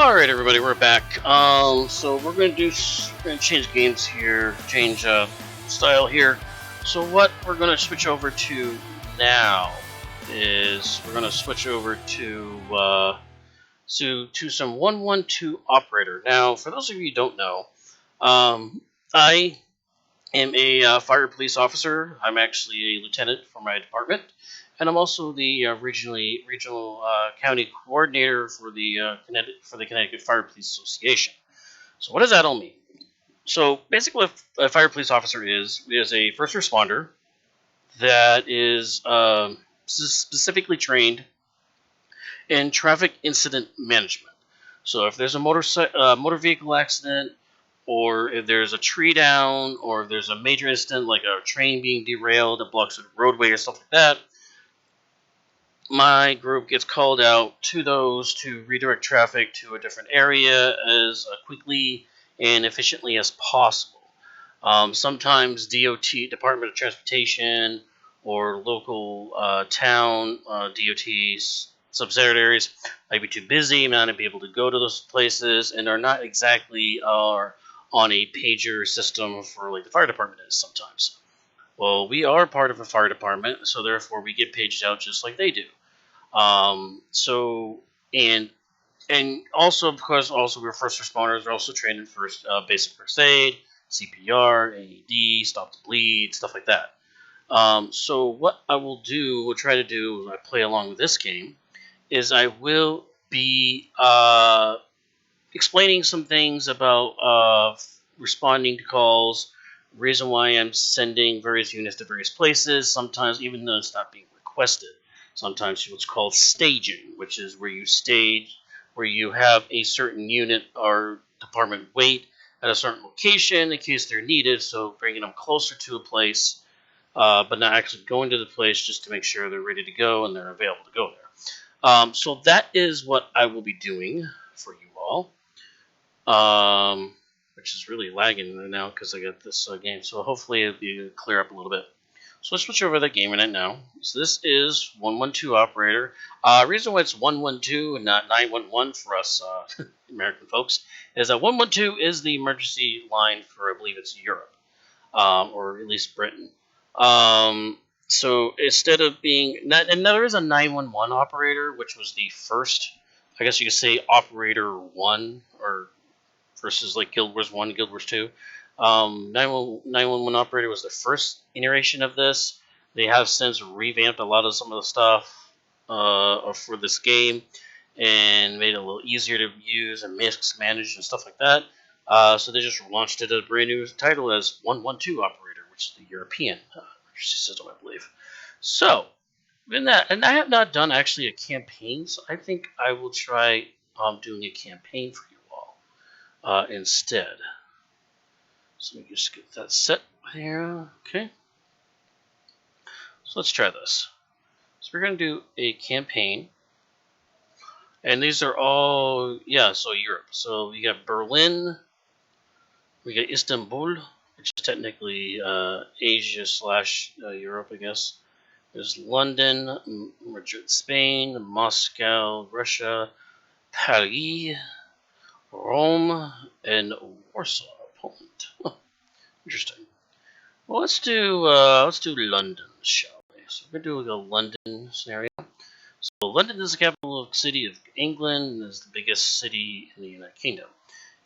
All right, everybody, we're back. So we're gonna change games here, change style here. So what we're gonna switch over to now is we're gonna switch over to some 112 operator. Now, for those of you who don't know, I am a fire police officer. I'm actually a lieutenant for my department, and I'm also the regional county coordinator for the Connecticut Fire Police Association. So, what does that all mean? So, basically, what a fire police officer is a first responder that is specifically trained in traffic incident management. So, if there's a motor vehicle accident, or if there's a tree down, or if there's a major incident like a train being derailed that blocks a roadway or stuff like that, my group gets called out to those to redirect traffic to a different area as quickly and efficiently as possible. Sometimes DOT, Department of Transportation, or local town DOTs, subsidiaries might be too busy, might not be able to go to those places, and are not exactly on a pager system for like the fire department is sometimes. Well, we are part of a fire department, so therefore we get paged out just like they do. So and also because also we're first responders, we're also trained in first basic first aid, CPR, AED, stop the bleed, stuff like that. So what I will try to do when I play along with this game, is I will be explaining some things about responding to calls, reason why I'm sending various units to various places, sometimes even though it's not being requested. Sometimes what's called staging, which is where you have a certain unit or department wait at a certain location in case they're needed, so bringing them closer to a place, but not actually going to the place just to make sure they're ready to go and they're available to go there. So that is what I will be doing for you all. Which is really lagging right now because I got this game. So hopefully it'll be clear up a little bit. So let's switch over to the game right now. So this is 112 operator. Reason why it's 112 and not 911 for us American folks is that 112 is the emergency line for, I believe it's Europe, or at least Britain. So instead of being, and there is a 911 operator, which was the first, I guess you could say, operator one, or versus like Guild Wars 1, Guild Wars 2. 911 operator was the first iteration of this. They have since revamped a lot of some of the stuff for this game and made it a little easier to use and manage and stuff like that. So they just launched it as a brand new title as 112 operator, which is the European system, I believe. So, in that, and I have not done actually a campaign, so I think I will try doing a campaign for you all instead. So let me just get that set here. Okay. So let's try this. So we're going to do a campaign. And these are all, so Europe. So we got Berlin. We got Istanbul, which is technically Asia / Europe, I guess. There's London, Madrid, Spain, Moscow, Russia, Paris, Rome, and Warsaw, Poland. Interesting. Well, let's do London, shall we? So we're gonna do a London scenario. So London is the capital city of England and is the biggest city in the United Kingdom.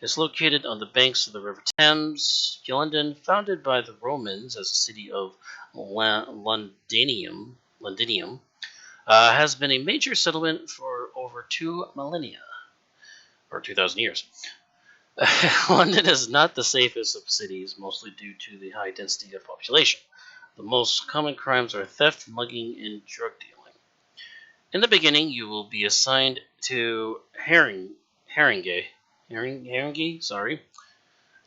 It's located on the banks of the River Thames. London, founded by the Romans as a city of Londinium, has been a major settlement for over 2 millennia, or 2,000 years. London is not the safest of cities, mostly due to the high density of population. The most common crimes are theft, mugging, and drug dealing. In the beginning, you will be assigned to Haringey,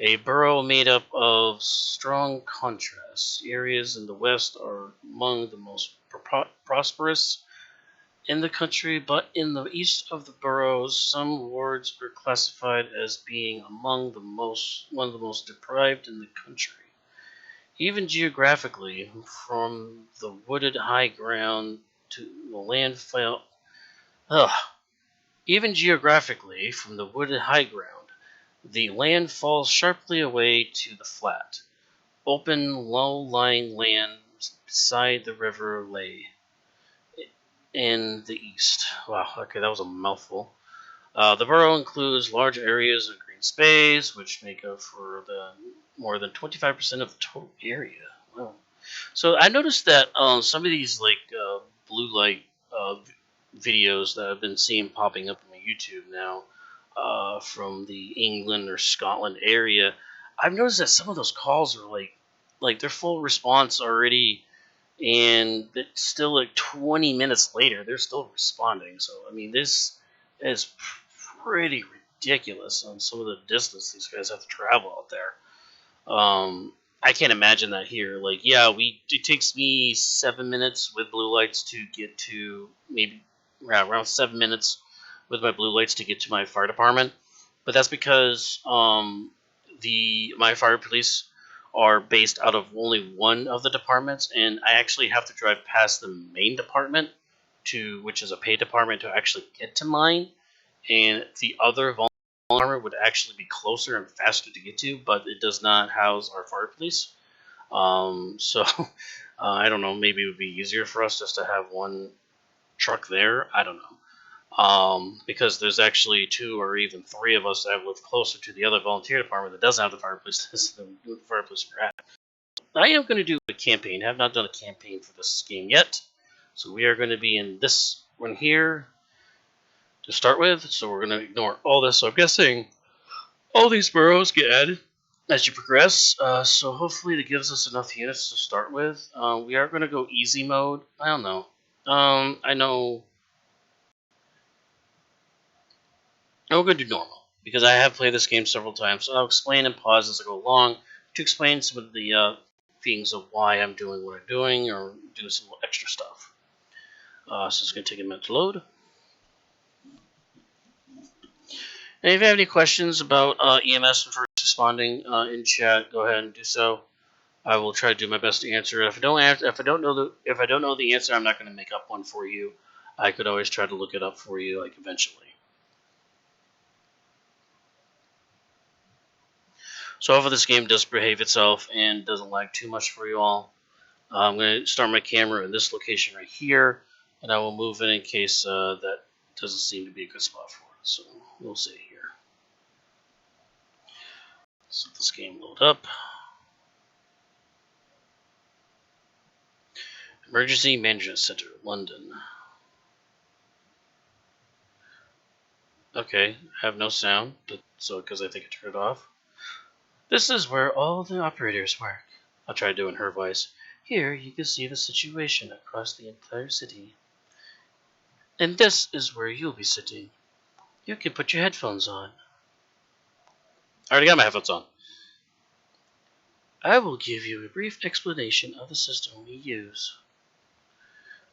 a borough made up of strong contrasts. Areas in the west are among the most prosperous in the country, but in the east of the boroughs, some wards are classified as being one of the most deprived in the country. Even geographically, from the wooded high ground to the landfill, Even geographically, from the wooded high ground, the land falls sharply away to the flat, open, low-lying land beside the river lay in the east. Wow, okay, that was a mouthful. The borough includes large areas of green space, which make up for the more than 25% of the total area. Wow. So I noticed that some of these blue light videos that I've been seeing popping up on my YouTube now from the England or Scotland area, I've noticed that some of those calls are like their full response already, and it's still like 20 minutes later they're still responding. So I mean, this is pretty ridiculous on some of the distance these guys have to travel out there. I can't imagine that here. Like, yeah, it takes me 7 minutes with blue lights to get to maybe around 7 minutes with my blue lights to get to my fire department, but that's because the my fire police are based out of only one of the departments, and I actually have to drive past the main department to which is a pay department to actually get to mine, and the other department would actually be closer and faster to get to, but it does not house our fire police. So I don't know. Maybe it would be easier for us just to have one truck there. I don't know. Because there's actually two or even three of us that live closer to the other volunteer department that doesn't have the fire police than the fire police we're at. I am going to do a campaign. I have not done a campaign for this game yet. So we are going to be in this one here to start with. So we're going to ignore all this. So I'm guessing all these boroughs get added as you progress. So hopefully that gives us enough units to start with. We are going to go easy mode. I don't know. I know. I'm going to do normal because I have played this game several times. So I'll explain and pause as I go along to explain some of the things of why I'm doing what I'm doing or doing some extra stuff. So it's going to take a minute to load. And if you have any questions about EMS and first responding in chat, go ahead and do so. I will try to do my best to answer it. If I don't know the answer, I'm not going to make up one for you. I could always try to look it up for you, like eventually. So hopefully this game does behave itself and doesn't lag too much for you all. I'm going to start my camera in this location right here, and I will move it in case that doesn't seem to be a good spot for it. So we'll see here. So let this game load up. Emergency Management Center, London. Okay, I have no sound, so because I think I turned it off. This is where all the operators work. I'll try doing her voice. Here you can see the situation across the entire city. And this is where you'll be sitting. You can put your headphones on. I already got my headphones on. I will give you a brief explanation of the system we use.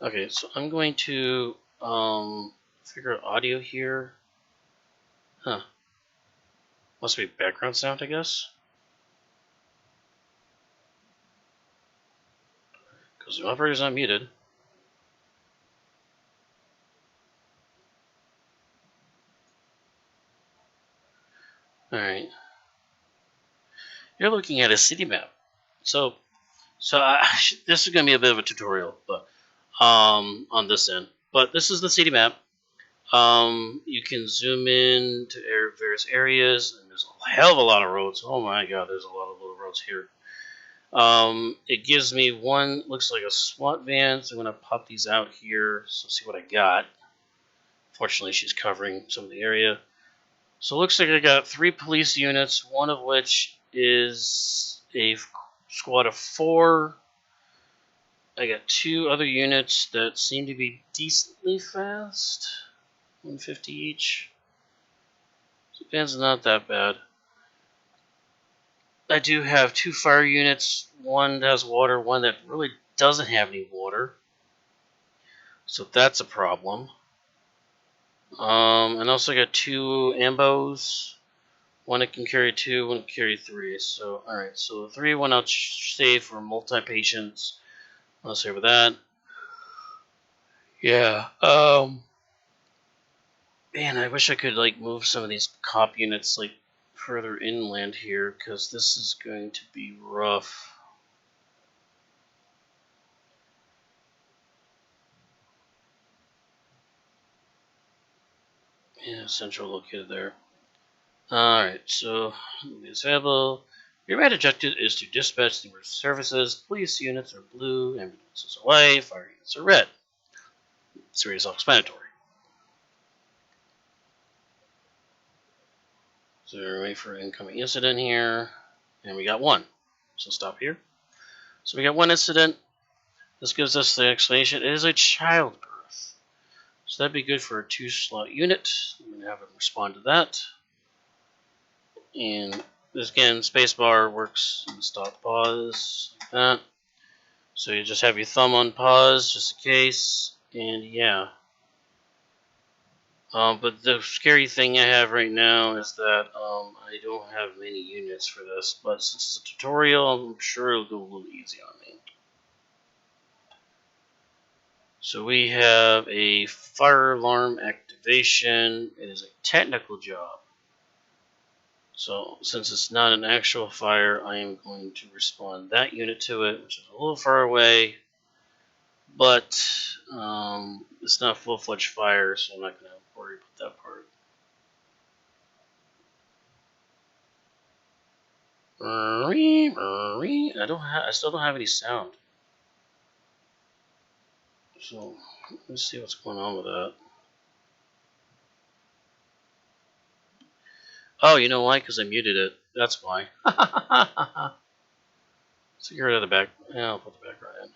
Okay, so I'm going to figure out audio here. Huh. Must be background sound, I guess. Because the operator's not muted. Alright. You're looking at a city map. So this is going to be a bit of a tutorial, but on this end. But this is the city map. You can zoom in to various areas, and there's a hell of a lot of roads. Oh my god, there's a lot of little roads here. It gives me one, looks like a SWAT van, so I'm going to pop these out here, so see what I got. Fortunately, she's covering some of the area. So it looks like I got 3 police units, one of which is a squad of 4. I got 2 other units that seem to be decently fast. 150 each. So van's not that bad. I do have 2 fire units, one that has water, one that really doesn't have any water. So that's a problem. And also got 2 ambos. One that can carry 2, one can carry 3. So, alright, so the 3 one I'll save for multi-patients. I'll save with that. Yeah, Man, I wish I could like move some of these cop units like further inland here, because this is going to be rough. Yeah, central located there. Alright, so available. Your main objective is to dispatch the emergency services. Police units are blue, ambulances are white, fire units are red. It's very self-explanatory. So we're waiting for an incoming incident here, and we got one. So stop here. So we got one incident. This gives us the explanation. It is a childbirth. So that'd be good for a 2-slot unit. I'm going to have it respond to that. And this again, spacebar works in stop pause like that. So you just have your thumb on pause just in case. And yeah. But the scary thing I have right now is that I don't have many units for this. But since it's a tutorial, I'm sure it'll go a little easy on me. So we have a fire alarm activation. It is a technical job. So since it's not an actual fire, I am going to respond that unit to it, which is a little far away. But it's not full-fledged fire, so I'm not going to worry about that part. I still don't have any sound. So let's see what's going on with that. Oh, you know why? Because I muted it. That's why. So get rid of the back. Yeah, I'll put the background in.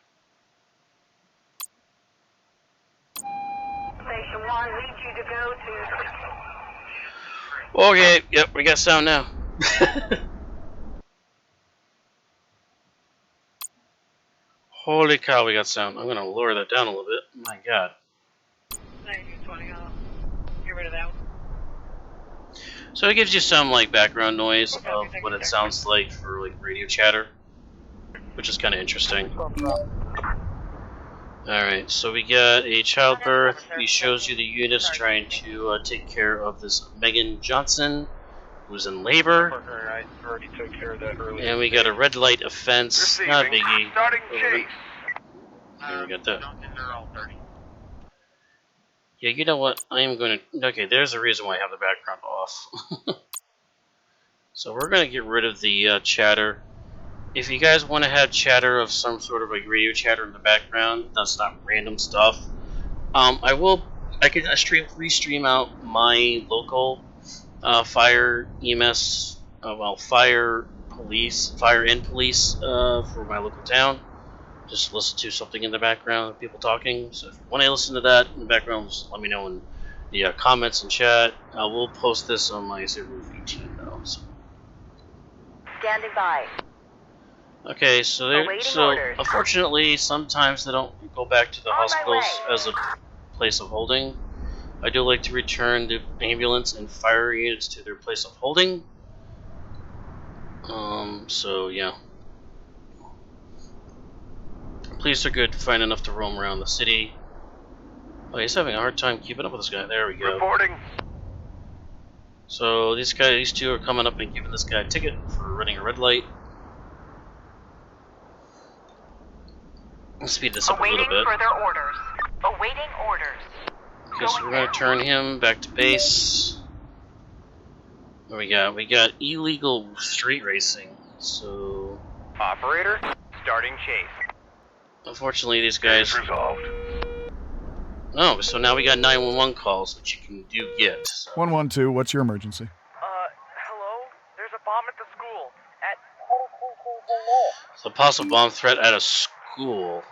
Station 1 needs you to go to... Okay, yep, we got sound now. Holy cow, we got sound. I'm gonna lower that down a little bit. My god. 1920, get rid of that one. So it gives you some like background noise of what it sounds like for like radio chatter, which is kind of interesting. Alright, so we got a childbirth. He shows you the units trying to take care of this Megan Johnson, who's in labor. I already took care of that earlier. And we got a red light offense. Not a biggie. Starting chase. Here we got that. Yeah, you know what? I am going to... Okay, there's the reason why I have the background off. So we're going to get rid of the chatter. If you guys want to have chatter of some sort of like radio chatter in the background, that's not random stuff. I can restream out my local fire EMS, fire and police for my local town. Just listen to something in the background, people talking. So if you want to listen to that in the background, just let me know in the comments and chat. We'll post this on my server 18 though. So. Standing by. Okay, so unfortunately, sometimes they don't go back to the hospitals as a place of holding. I do like to return the ambulance and fire units to their place of holding. So yeah. Police are good, fine enough to roam around the city. Oh, he's having a hard time keeping up with this guy. There we go. Reporting. So these two are coming up and giving this guy a ticket for running a red light. Let's speed this up a little bit. Further orders. Awaiting orders. Okay, so we're gonna turn him back to base. What we got? We got illegal street racing. So Operator, starting chase. unfortunately, these guys. Resolved. Oh, so now we got 911 calls that you can get. So. 112, what's your emergency? Hello? There's a bomb at the school. So possible bomb threat at a school.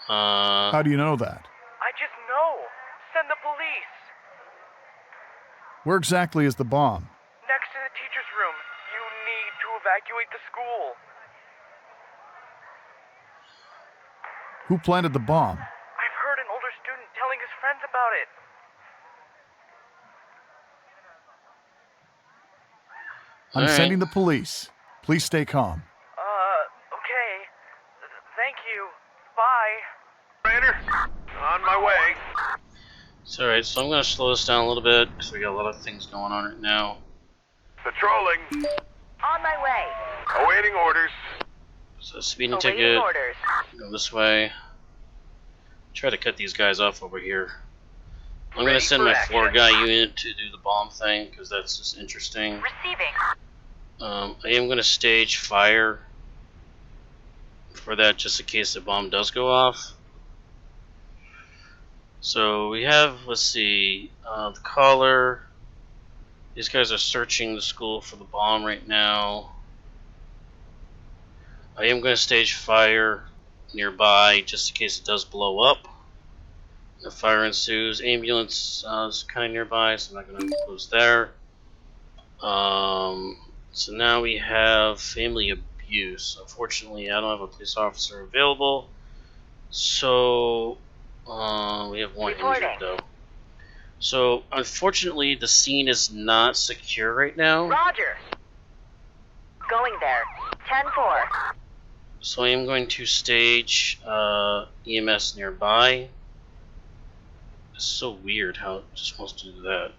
How do you know that? I just know. Send the police. Where exactly is the bomb? Next to the teacher's room. You need to evacuate the school. Who planted the bomb? I've heard an older student telling his friends about it. I'm sending the police. Please stay calm. Okay. Thank you. Bye. Operator, on my way. Sorry, Alright, so I'm going to slow this down a little bit because we got a lot of things going on right now. Patrolling. On my way. Awaiting orders. So speeding Awaiting ticket, orders. go this way. Try to cut these guys off over here. I'm going to Ready send for my action. 4-guy unit to do the bomb thing because that's just interesting. Receiving. I am going to stage fire for that just in case the bomb does go off. So we have, let's see, the caller. These guys are searching the school for the bomb right now. I am going to stage fire nearby just in case it does blow up. The fire ensues. Ambulance is kind of nearby, so I'm not going to close there. So now we have family abuse. Unfortunately, I don't have a police officer available. So we have one Reporting. injured though. So unfortunately, the scene is not secure right now. Roger. Going there. 10-4. So I am going to stage EMS nearby. It's so weird how it just wants to do that.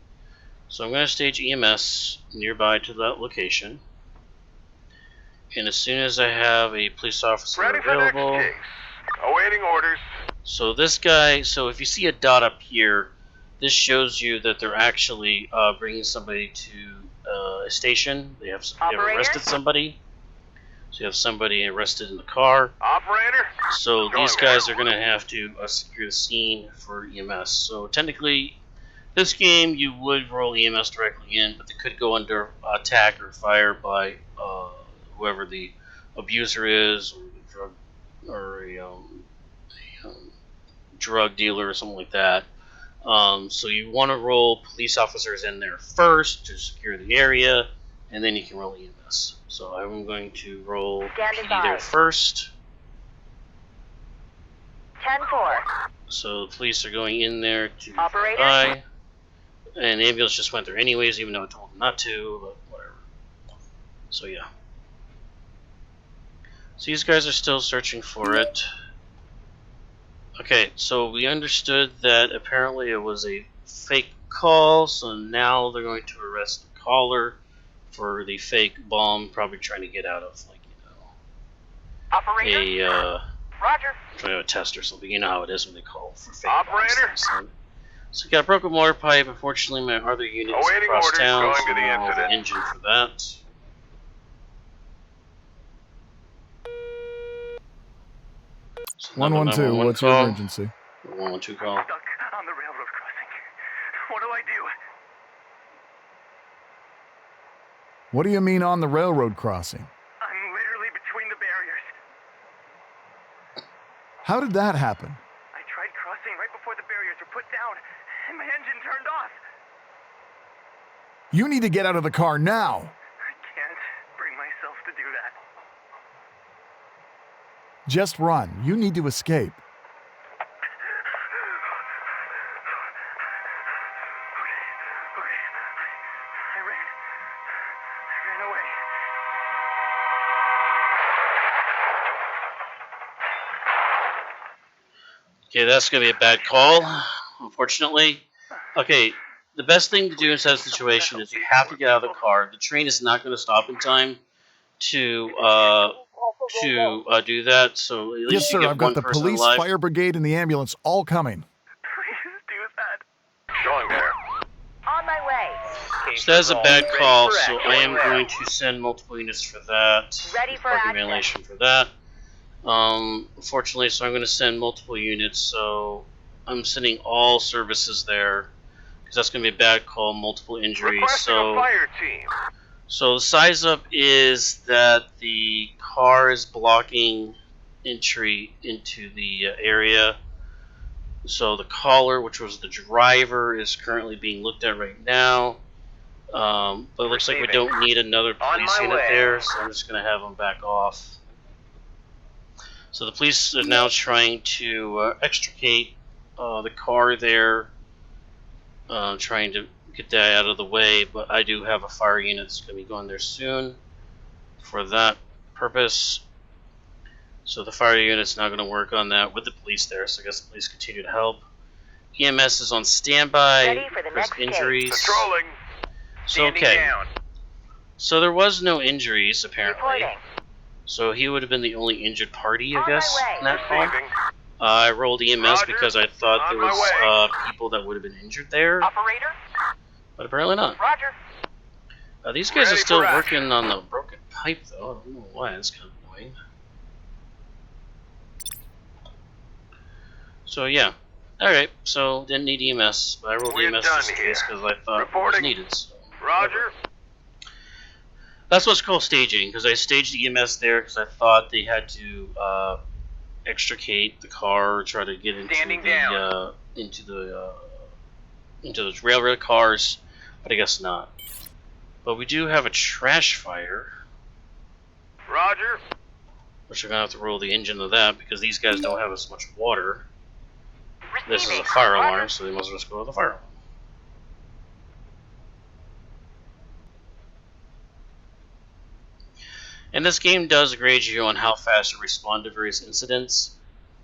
So I'm going to stage EMS nearby to that location. And as soon as I have a police officer Ready for next available... case. Awaiting orders. So this guy, so if you see a dot up here, this shows you that they're actually bringing somebody to a station. They have Operator? arrested somebody. So you have somebody arrested in the car. Operator. So Going these guys are going to have to secure the scene for EMS. So technically, this game you would roll EMS directly in, but they could go under attack or fire by whoever the abuser is, or a drug dealer or something like that. So you want to roll police officers in there first to secure the area, and then you can roll EMS. So I'm going to roll Standing PD there by. first. 10-4. So the police are going in there to Operator? verify. And the ambulance just went there anyways, even though I told them not to, but whatever. So yeah. So these guys are still searching for it. Okay, so we understood that apparently it was a fake call, so now they're going to arrest the caller for the fake bomb, probably trying to get out of, like, Operator. Roger. trying to a test or something. You know how it is when they call for fake Operator? bombs. So we got a broken water pipe. Unfortunately, my other unit is Awaiting across orders, town, going so to the we'll roll the incident. engine for that. So another 112, 911 what's your call. emergency? 112 call. Stuck on the railroad crossing. What do I do? What do you mean on the railroad crossing? I'm literally between the barriers. How did that happen? I tried crossing right before the barriers were put down, and my engine turned off. You need to get out of the car now. I can't bring myself to do that. Just run. You need to escape. Okay, I ran away. Okay, that's going to be a bad call, unfortunately. Okay, the best thing to do in such a situation is you have to get out of the car. The train is not going to stop in time to do that, so at least Yes, you sir. get I've got one the person police, alive. fire brigade, and the ambulance all coming. Please do that. Going there. On my way. So that's a bad call, so I am going to send multiple units for that. Ready for Parking action. violation for that. Unfortunately, so I'm going to send multiple units, so I'm sending all services there, because that's going to be a bad call, multiple injuries. Requesting a fire team. So the size up is that the car is blocking entry into the area. So the caller, which was the driver, is currently being looked at right now. But it looks like we Receiving. don't need another On police my unit way. there, so I'm just going to have them back off. So the police are now trying to extricate the car there, trying to get that out of the way, but I do have a fire unit that's going to be going there soon for that purpose. So the fire unit's now going to work on that with the police there, so I guess the police continue to help. EMS is on standby. Ready for the There's next case. injuries. Patrolling. So, Standing okay. down. So there was no injuries, apparently. Reporting. So he would have been the only injured party, I On my guess, way. in that call. Receiving. I rolled EMS Roger. because I thought On there my was way. people that would have been injured there, Operator? but apparently not. Roger. These guys are Ready still for action. working on the broken pipe, though. I don't know why. That's kind of annoying. So yeah. Alright, so didn't need EMS, but I rolled We're EMS done just in case here. because I thought it was Reporting. needed. So Roger. that's what's called staging, because I staged EMS there because I thought they had to extricate the car or try to get into Standing the down. into those railroad cars, but I guess not. But we do have a trash fire, Roger. which I'm gonna have to roll the engine of that because these guys don't have as much water. This is a Receiving. fire Roger. alarm, so they must just go with the fire alarm. And this game does grade you on how fast you respond to various incidents.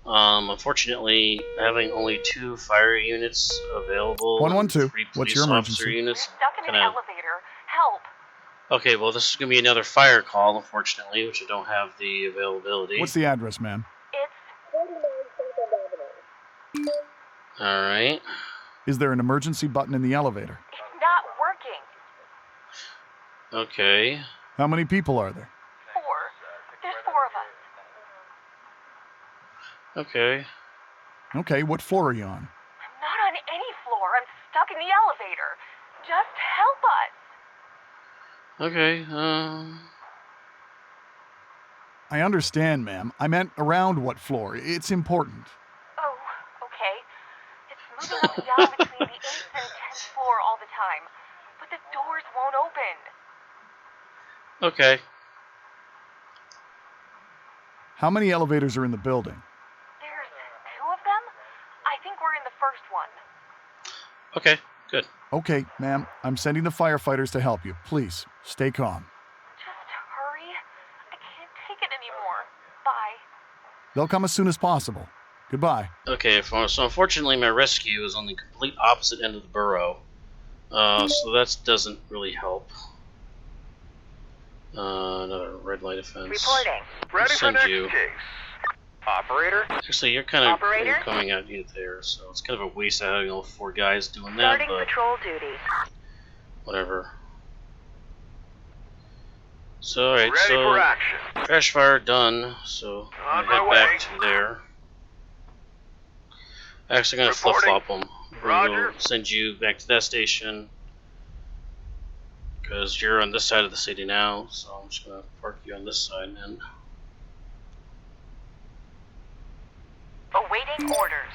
Unfortunately, having only 2 fire units available, 112, and 3 what's police your officer emergency? units, Stuck in an kinda- elevator. Help. Okay, well this is going to be another fire call, unfortunately, which I don't have the availability. What's the address, ma'am? It's 49 Second Avenue. Alright. Is there an emergency button in the elevator? It's not working. Okay. How many people are there? 4. There's 4 of us. Okay. Okay, what floor are you on? I'm not on any floor. I'm stuck in the elevator. Just help us. Okay, I understand, ma'am. I meant around what floor. It's important. Oh, okay. It's moving up and down between the 8th and 10th floor all the time. But the doors won't open. okay. How many elevators are in the building? There's 2 of them? I think we're in the first one. Okay, good. Okay, ma'am. I'm sending the firefighters to help you. Please, stay calm. Just hurry. I can't take it anymore. Bye. They'll come as soon as possible. Goodbye. Okay, so unfortunately my rescue is on the complete opposite end of the borough. So that doesn't really help. Another red light offense. Reporting. Ready for Send next you. case. Operator. Actually, you're kind of Operator? coming out you there, so it's kind of a waste of having all 4 guys doing that, Starting but patrol duty. whatever. So, alright, Ready so for action. trash fire done, so I'm On gonna my head way. back to there. Actually, gonna Reporting. flip-flop them. We're gonna Roger. go send you back to that station. Because you're on this side of the city now, so I'm just gonna park you on this side then. Awaiting orders.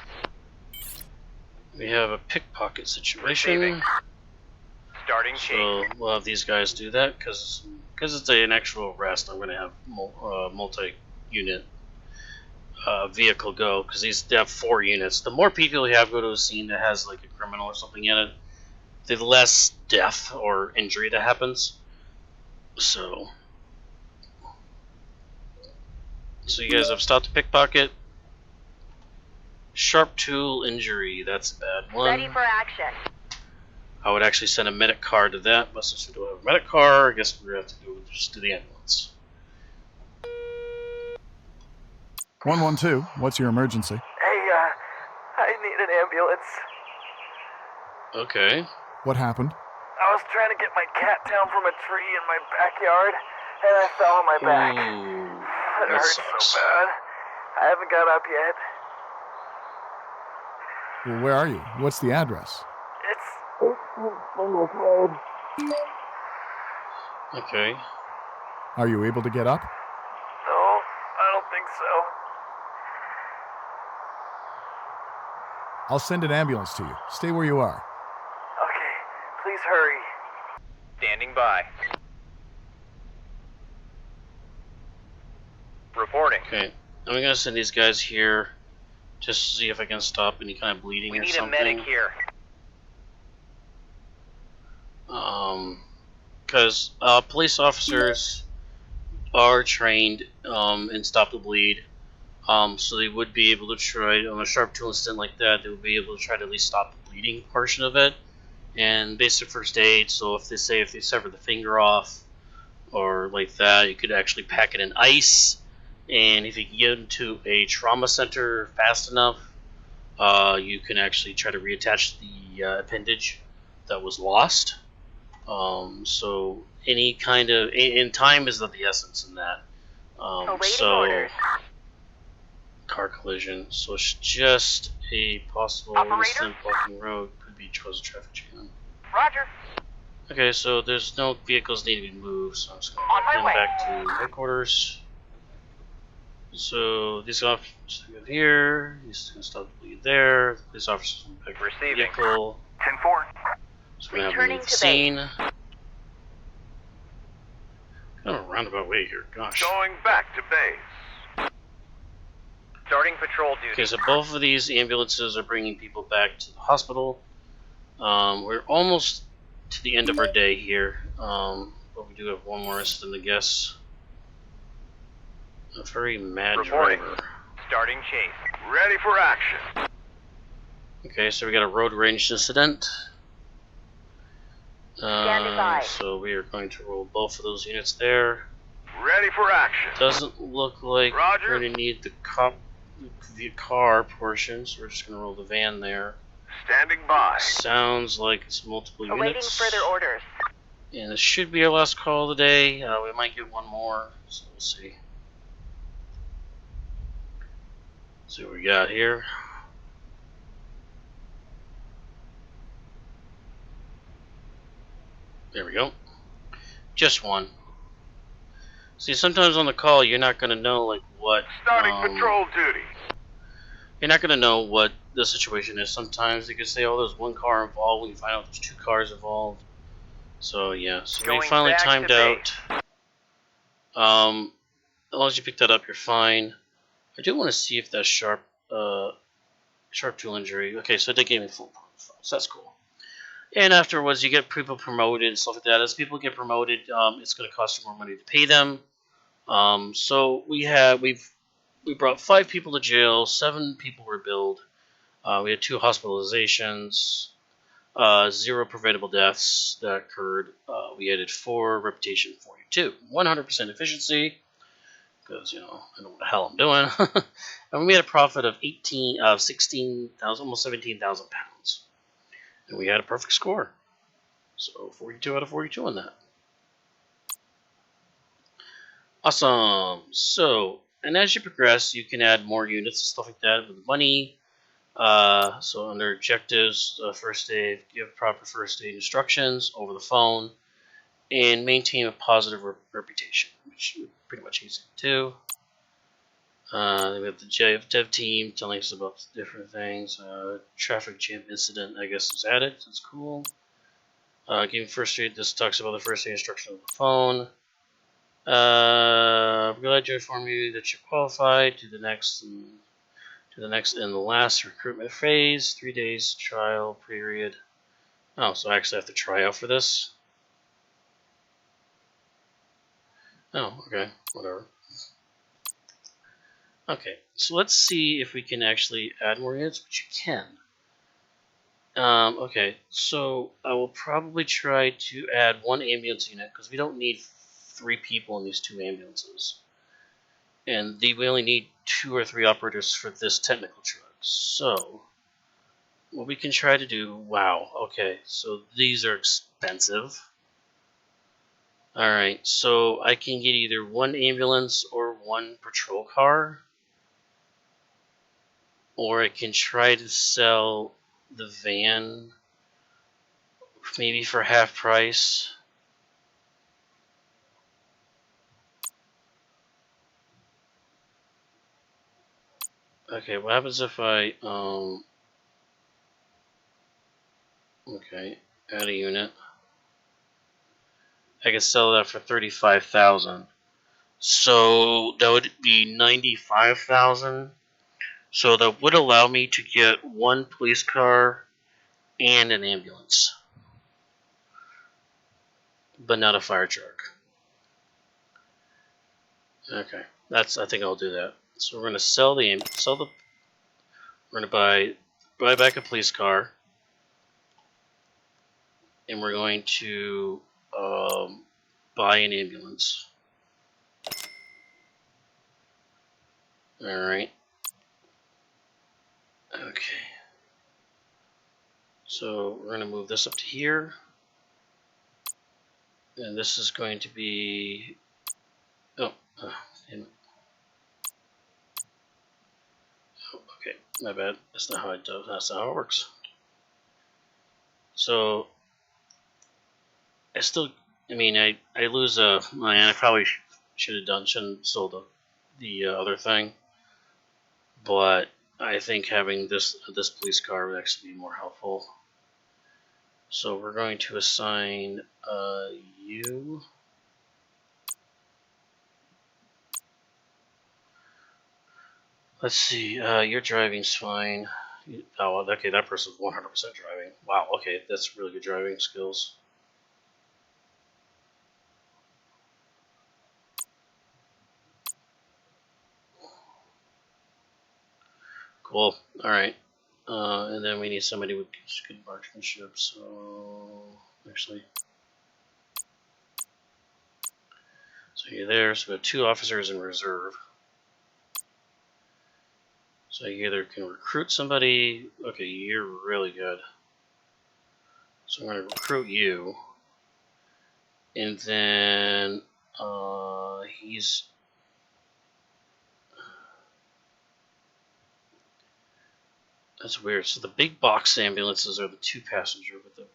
We have a pickpocket situation. Receiving. Starting So change. we'll have these guys do that because it's an actual arrest. I'm going to have multi-unit vehicle go because they have 4 units. The more people you have go to a scene that has like a criminal or something in it, the less death or injury that happens. So you guys have stopped the pickpocket. Sharp tool injury. That's a bad one. Ready for action. I would actually send a medic car to that, but since we don't have a medic car, I guess we're going to have to just do the ambulance. 112, what's your emergency? Hey, I need an ambulance. Okay. What happened? I was trying to get my cat down from a tree in my backyard, and I fell on my back. Ooh, It that hurts sucks. so bad. I haven't got up yet. Well, where are you? What's the address? It's Spindles Road. Okay. Are you able to get up? No, I don't think so. I'll send an ambulance to you. Stay where you are. Okay, please hurry. Standing by. Reporting. Okay. I'm going to send these guys here just to see if I can stop any kind of bleeding We or need something. a medic here. Because police officers are trained in stop the bleed. So they would be able to try on a sharp tool incident like that. They would be able to try to at least stop the bleeding portion of it. And basic first aid. So if they sever the finger off or like that, you could actually pack it in ice. And if you can get into a trauma center fast enough, you can actually try to reattach the appendage that was lost. So any kind of and time is of the essence in that. Awaiting orders. Car collision. So it's just a possible Operator? incident blocking road. Could be cause of traffic jam. Roger. Okay, so there's no vehicles need to be moved, so I'm just going On my to head way. back to headquarters. So these officers go here. He's going to stop the bleed there. The police officers will pick up the Receiving. vehicle. 10-4. So we're going to have them Returning leave the to scene. Kind of a roundabout way here. Gosh. Going back to base. Starting patrol duty. Okay, so both of these ambulances are bringing people back to the hospital. We're almost to the end of our day here, but we do have one more incident, I guess. A very mad Reporting. driver. Starting chase. Ready for action. Okay, so we got a road rage incident. Standing by. So we are going to roll both of those units there. Ready for action. Doesn't look like Roger. we're going to need the car portion, so we're just going to roll the van there. Standing by. Sounds like it's multiple Awaiting units. further orders. And this should be our last call of the day. We might get one more, so we'll see. See what we got here. There we go. Just one. See, sometimes on the call, you're not going to know like what. Starting patrol duty. You're not going to know what the situation is. Sometimes they could say, "Oh, there's one car involved." When you find out there's two cars involved. So yeah, so we Going finally back to timed base. out. As long as you pick that up, you're fine. I do want to see if that sharp tool injury. Okay, so they gave me full points, so that's cool. And afterwards, you get people promoted and stuff like that. As people get promoted, it's going to cost you more money to pay them. So we brought 5 people to jail, 7 people were billed. We had 2 hospitalizations, 0 preventable deaths that occurred. We added 4 reputation 42, 100% efficiency. Because I don't know what the hell I'm doing, and we made a profit of 16,000, almost 17,000 pounds, and we had a perfect score. So 42 out of 42 on that. Awesome. So, and as you progress, you can add more units and stuff like that with money. So under objectives, first aid, give proper first aid instructions over the phone, and maintain a positive reputation, which is pretty much easy to do. Then we have the dev team telling us about different things. Traffic jam incident, I guess, is added. That's cool. Giving first aid. This talks about the first aid instruction on the phone. I'm glad to inform you that you're qualified to the next and the last recruitment phase. 3 days trial period. Oh, so I actually have to try out for this. Oh, okay, whatever. Okay, so let's see if we can actually add more units, which you can. Okay, so I will probably try to add 1 ambulance unit, because we don't need 3 people in these 2 ambulances. And we only need 2 or 3 operators for this technical truck. So, what we can try to do, wow, okay, so these are expensive. Alright, so I can get either 1 ambulance or 1 patrol car. Or I can try to sell the van maybe for half price. Okay, what happens if I okay, add a unit. I can sell that for 35,000. So that would be 95,000. So that would allow me to get 1 police car and an ambulance, but not a fire truck. Okay, I think I'll do that. So we're going to sell the. We're going to buy back a police car, and we're going to buy an ambulance. All right. Okay. So we're going to move this up to here, and this is going to be. Oh, damn it. Oh, okay, my bad. That's not how it does. That's not how it works. So I still. I mean, I lose I probably shouldn't have sold the other thing, but I think having this police car would actually be more helpful. So we're going to assign you. Let's see. Your driving's fine. Oh, okay. That person's 100% driving. Wow. Okay, that's really good driving skills. Cool. All right. And then we need somebody with good marksmanship. So actually, so you're there. So we have 2 officers in reserve. So you either can recruit somebody. Okay, you're really good. So I'm going to recruit you. And then he's. That's weird. So the big box ambulances are the 2-passenger, but the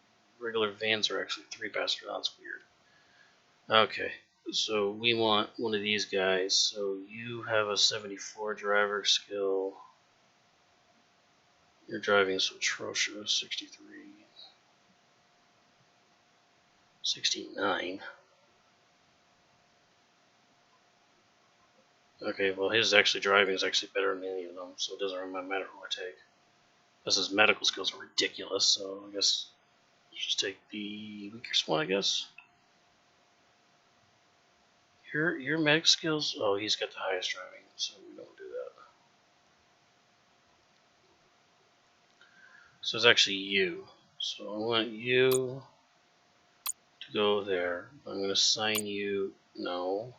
regular vans are actually 3-passenger. That's weird. Okay, so we want one of these guys. So you have a 74 driver skill. Your driving is atrocious. 63. 69. Okay, well his actually driving is actually better than any of them, so it doesn't really matter who I take. Because his medical skills are ridiculous, so I guess you just take the weakest one, I guess. Your medic skills, oh, he's got the highest driving, so we don't do that. So it's actually you. So I want you to go there. I'm going to assign you, no.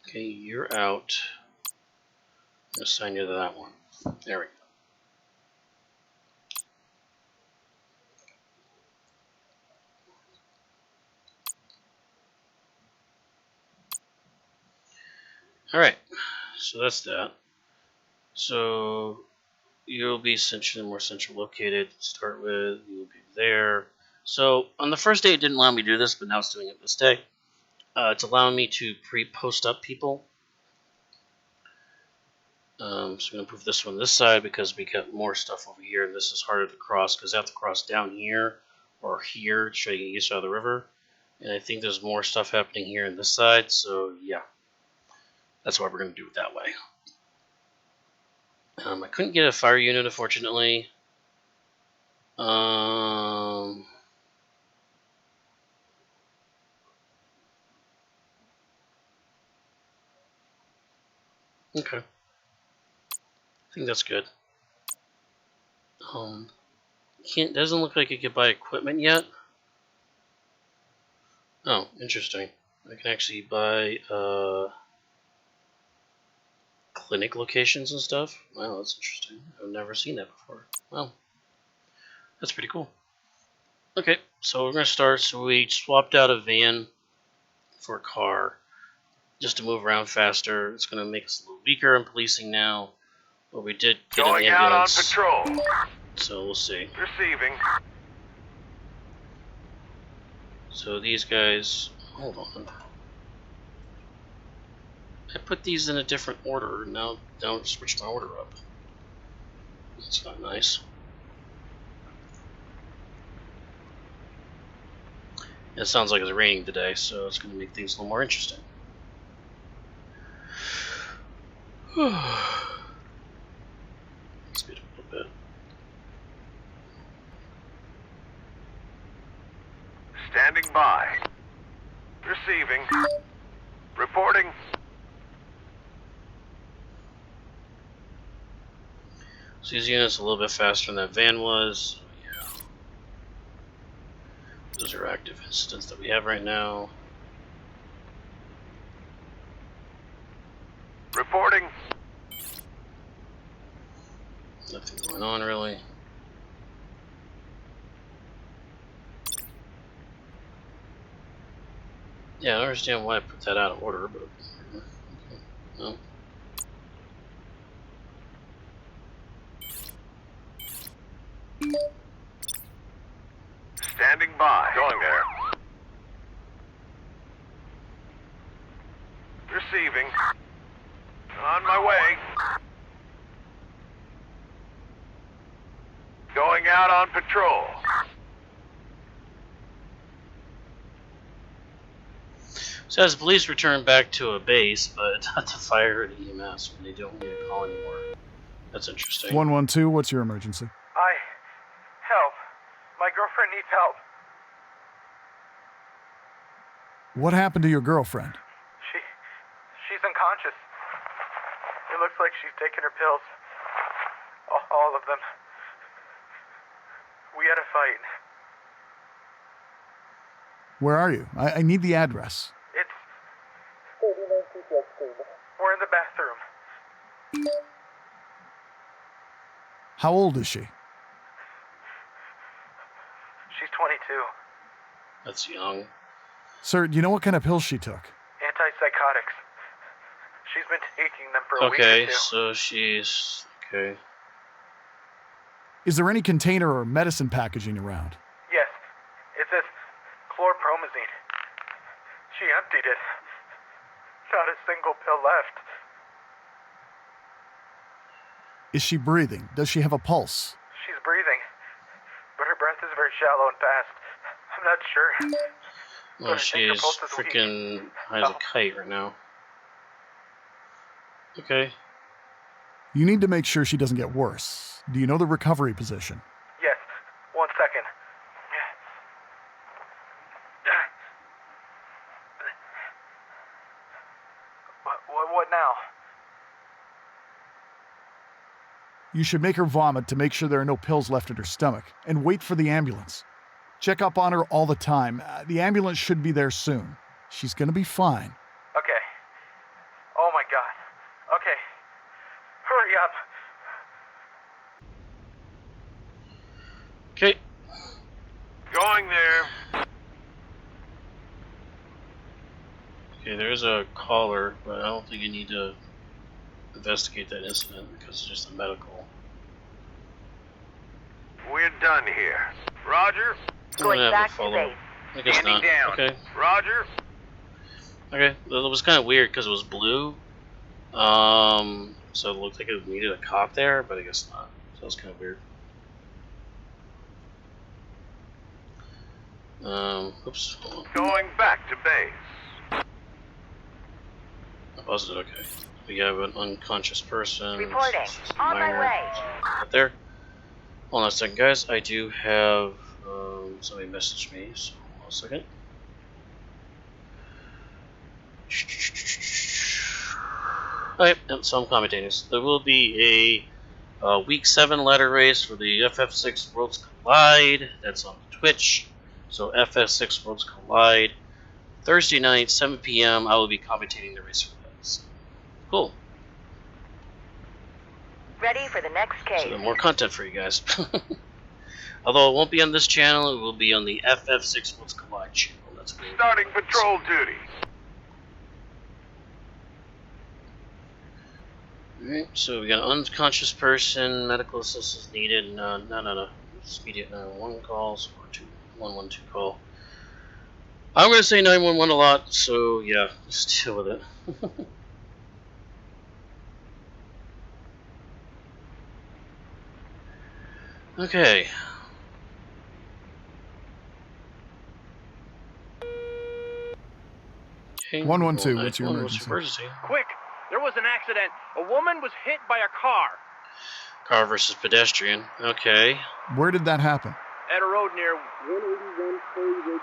Okay, you're out. I'm going to assign you to that one. There we go. Alright, so that's that. So you'll be more central located to start with. You'll be there. So on the first day it didn't allow me to do this, but now it's doing it this day. It's allowing me to post up people. So I'm going to move this one this side because we got more stuff over here, and this is harder to cross because I have to cross down here or here to try to get east out of the river. And I think there's more stuff happening here on this side, so yeah. That's why we're going to do it that way. I couldn't get a fire unit, unfortunately. Okay. I think that's good. Doesn't look like I could buy equipment yet. Oh, interesting. I can actually buy clinic locations and stuff. Wow, that's interesting. I've never seen that before. Wow. That's pretty cool. Okay, so we're going to start. So we swapped out a van for a car just to move around faster. It's going to make us a little weaker in policing now. But we did get an ambulance. Going out on patrol. So we'll see. Receiving. So these guys, hold on. I put these in a different order. Now I've switched my order up. That's not nice. It sounds like it's raining today, so it's going to make things a little more interesting. Speed up a little bit. Standing by. Receiving. Reporting. So these units a little bit faster than that van was. Yeah. Those are active incidents that we have right now. Reporting. Nothing going on really. Yeah, I don't understand why I put that out of order, but okay. No. Standing by. Going there. Receiving. On my way. Going out on patrol. So as police return back to a base, but not to fire an EMS when they don't need a call anymore. That's interesting. 112, what's your emergency? Help. My girlfriend needs help. What happened to your girlfriend? She's unconscious. It looks like she's taken her pills. All of them. We had a fight. Where are you? I need the address. It's 39 Seattle Street. We're in the bathroom. How old is she? She's 22. That's young. Sir, do you know what kind of pills she took? Antipsychotics. She's been taking them for a week or Okay, two. so she's okay. Is there any container or medicine packaging around? Yes. It says chlorpromazine. She emptied it. Not a single pill left. Is she breathing? Does she have a pulse? She's breathing. But her breath is very shallow and fast. I'm not sure. Well, I think her she's pulse is weak. freaking high as a kite right now. Okay. You need to make sure she doesn't get worse. Do you know the recovery position? Yes. 1 second. What now? You should make her vomit to make sure there are no pills left in her stomach, and wait for the ambulance. Check up on her all the time. The ambulance should be there soon. She's gonna be fine. Okay. Oh my god. Okay. Hurry up. Okay. Going there. Okay, there's a caller, but I don't think you need to investigate that incident because it's just a medical. We're done here. Roger. I'm gonna have back a to follow-up. base. I guess Standing not. down. Okay. Roger. Okay. Well, it was kind of weird because it was blue. So it looked like it needed a cop there, but I guess not. So it was kind of weird. Oops. Hold on. Going back to base. I paused it. Okay. We have an unconscious person. Reporting. It's just a On my minor. way. Right there. Hold on a second, guys. I do have somebody messaged me. So hold on a second. Alright, so I'm commentating this. There will be a Week 7 ladder race for the FF6 Worlds Collide. That's on Twitch. So FF6 Worlds Collide. Thursday night, 7 p.m. I will be commentating the race for that. So, cool. Ready for the next So case. more content for you guys. Although it won't be on this channel, it will be on the FF6 Worlds Collide channel. That's cool. Starting patrol duty. Alright, so we got an unconscious person, medical assistance needed, no. It's immediate 911 calls, or 112 call. I'm going to say 911 a lot, so yeah, just deal with it. Okay. Okay, 112, what's your 911, emergency? emergency? Quick! There was an accident. A woman was hit by a car Car versus pedestrian. Okay. Where did that happen? at a road near 181 Prairie Ridge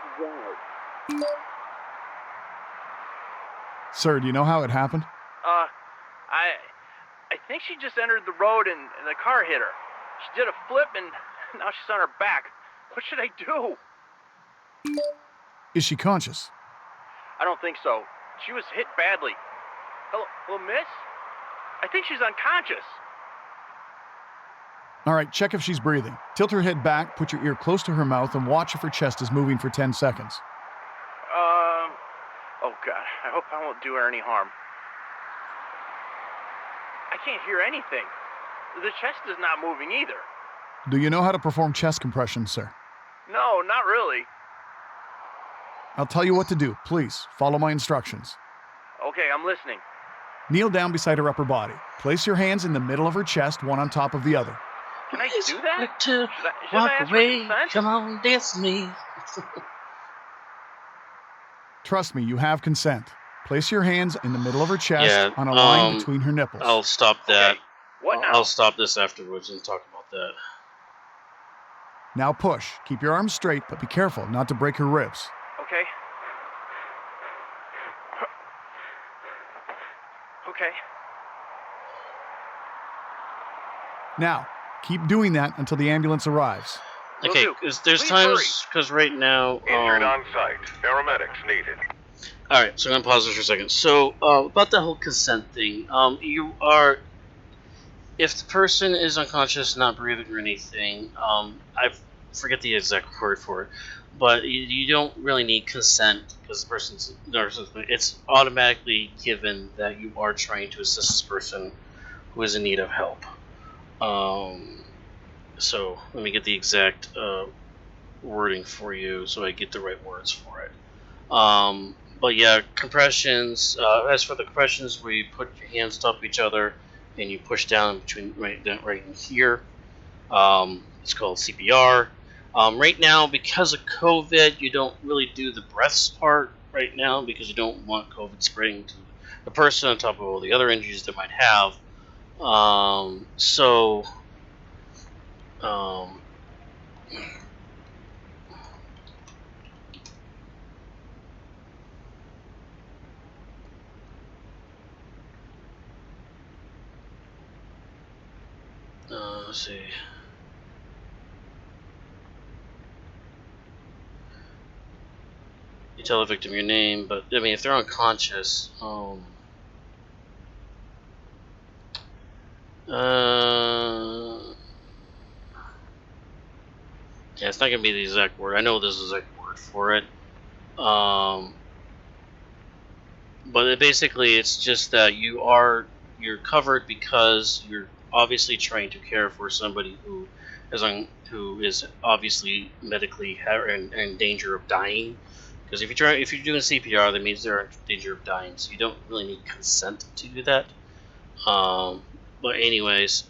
Sir, do you know how it happened? I think she just entered the road and the car hit her. She did a flip and now she's on her back. What should I do? Is she conscious? I don't think so. She was hit badly. Hello, miss? I think she's unconscious. All right, check if she's breathing. Tilt her head back, put your ear close to her mouth, and watch if her chest is moving for 10 seconds. Oh God, I hope I won't do her any harm. I can't hear anything. The chest is not moving either. Do you know how to perform chest compressions, sir? No, not really. I'll tell you what to do. Please, follow my instructions. Okay, I'm listening. Kneel down beside her upper body. Place your hands in the middle of her chest, one on top of the other. Can I do that? Like to Should I walk ask for away. consent? Come on, dance with me. Trust me, you have consent. Place your hands in the middle of her chest Yeah, on a line between her nipples. I'll stop that. Okay. What now? I'll stop this afterwards and talk about that. Now push. Keep your arms straight, but be careful not to break her ribs. Okay. Okay. Now, keep doing that until the ambulance arrives. Will Okay, do. because there's Please times, because right now... Injured on site. Paramedics needed. Alright, so I'm going to pause this for a second. So, about the whole consent thing, you are... If the person is unconscious, not breathing or anything, I forget the exact word for it, but you don't really need consent because the person's... It's automatically given that you are trying to assist this person who is in need of help. So, let me get the exact wording for you so I get the right words for it. But yeah, compressions. As for the compressions, where you put your hands on top of each other and you push down between right in here. It's called CPR. Right now, because of COVID, you don't really do the breaths part right now because you don't want COVID spreading to the person on top of all the other injuries they might have. Let's see. You tell the victim your name, but I mean, if they're unconscious, yeah, it's not gonna be the exact word. I know there's the exact word for it. But basically, it's just that you're covered because you're obviously trying to care for somebody who is obviously medically in danger of dying. Because if you're doing CPR, that means they're in danger of dying. So you don't really need consent to do that. But anyways,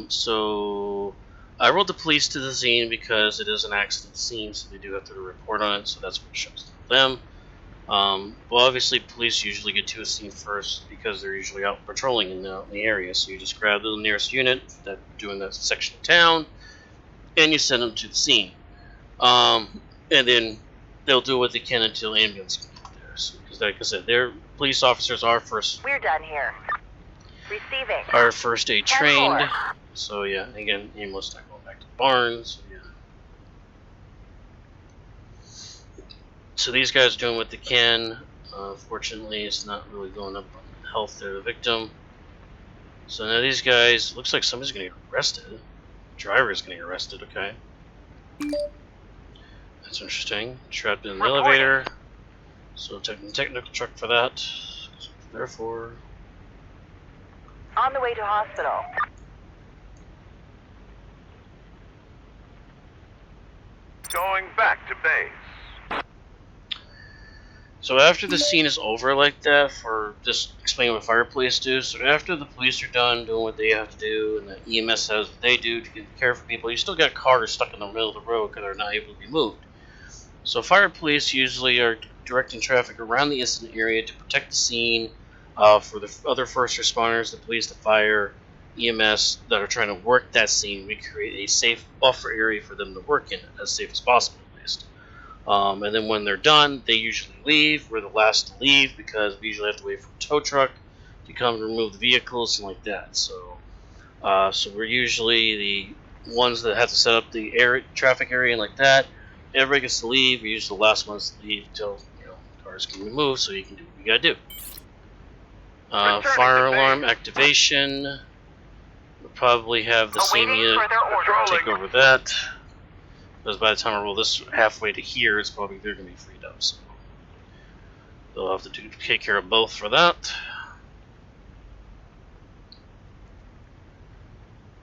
so I rolled the police to the scene because it is an accident scene, so they do have to report on it. So that's what shows them. Well, obviously, police usually get to a scene first because they're usually out patrolling in the area. So you just grab the nearest unit that doing that section of town, and you send them to the scene. And then they'll do what they can until ambulance can get there. Because, like I said, their police officers are We're done here. Receiving. first aid trained. So yeah, again, ambulance not going back to the barn. So yeah. So these guys are doing what they can. Fortunately, it's not really going up on the health of the victim. So now these guys, looks like somebody's going to get arrested. The driver is going to get arrested, okay. That's interesting. Trapped in the elevator. So technical truck for that. Therefore... On the way to hospital. Going back to base. So after the scene is over like that, for just explaining what fire police do, so after the police are done doing what they have to do, and the EMS has what they do to care for people, you still got cars stuck in the middle of the road because they're not able to be moved. So fire police usually are directing traffic around the incident area to protect the scene for the other first responders, the police, the fire, EMS that are trying to work that scene. We create a safe buffer area for them to work in, as safe as possible at least. And then when they're done, they usually leave. We're the last to leave because we usually have to wait for a tow truck to come and remove the vehicles and like that. So we're usually the ones that have to set up the traffic area and like that. Everybody gets to leave. We're usually the last ones to leave until cars can be moved, so you can do what you gotta do. Fire alarm activation. We'll probably have the same unit take over that. Because by the time I roll this halfway to here, it's probably they're going to be freed up. So they'll have to take care of both for that.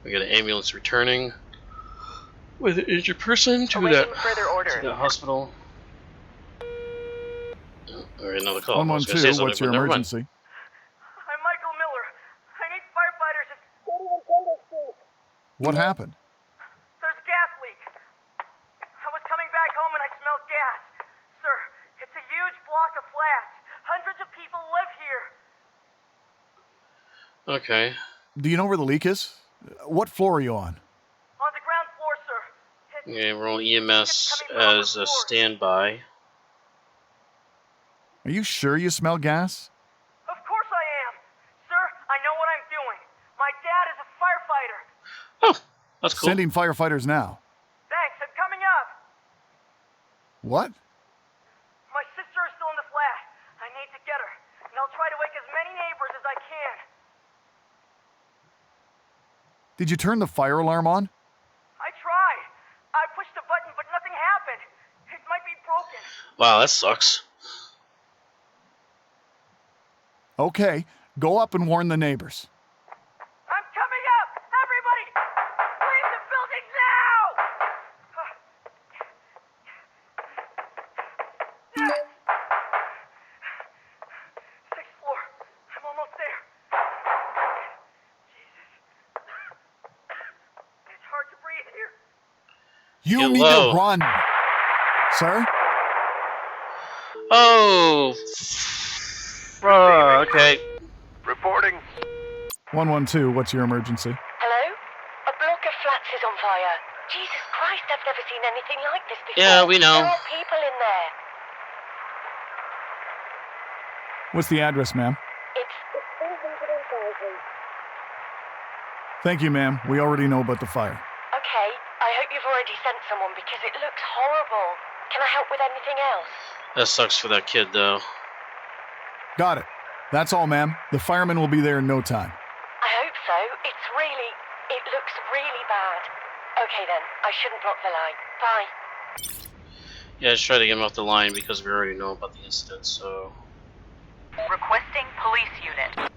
We got an ambulance returning with an injured person to that hospital. Or another call. 112, what's your emergency? I'm Michael Miller. I need firefighters at 41 Street. What happened? There's a gas leak. I was coming back home and I smelled gas. Sir, it's a huge block of flats. Hundreds of people live here. Okay. Do you know where the leak is? What floor are you on? On the ground floor, sir. Okay, we're on EMS as a standby. Are you sure you smell gas? Of course I am. Sir, I know what I'm doing. My dad is a firefighter. Oh, that's cool. Sending firefighters now. Thanks, I'm coming up. What? My sister is still in the flat. I need to get her. And I'll try to wake as many neighbors as I can. Did you turn the fire alarm on? I tried. I pushed the button, but nothing happened. It might be broken. Wow, that sucks. Okay, go up and warn the neighbors. I'm coming up! Everybody! Leave the building now! Sixth floor. I'm almost there. Jesus. It's hard to breathe here. You Get need low. to run. Sir? Oh, okay. Reporting. 112, what's your emergency? Hello? A block of flats is on fire. Jesus Christ, I've never seen anything like this before. Yeah, we know. There are people in there. What's the address, ma'am? It's 300,000. Thank you, ma'am. We already know about the fire. Okay, I hope you've already sent someone because it looks horrible. Can I help with anything else? That sucks for that kid, though. Got it. That's all, ma'am. The firemen will be there in no time. I hope so. It looks really bad. Okay then, I shouldn't block the line. Bye. Yeah, just try to get him off the line because we already know about the incident, so... Requesting police unit.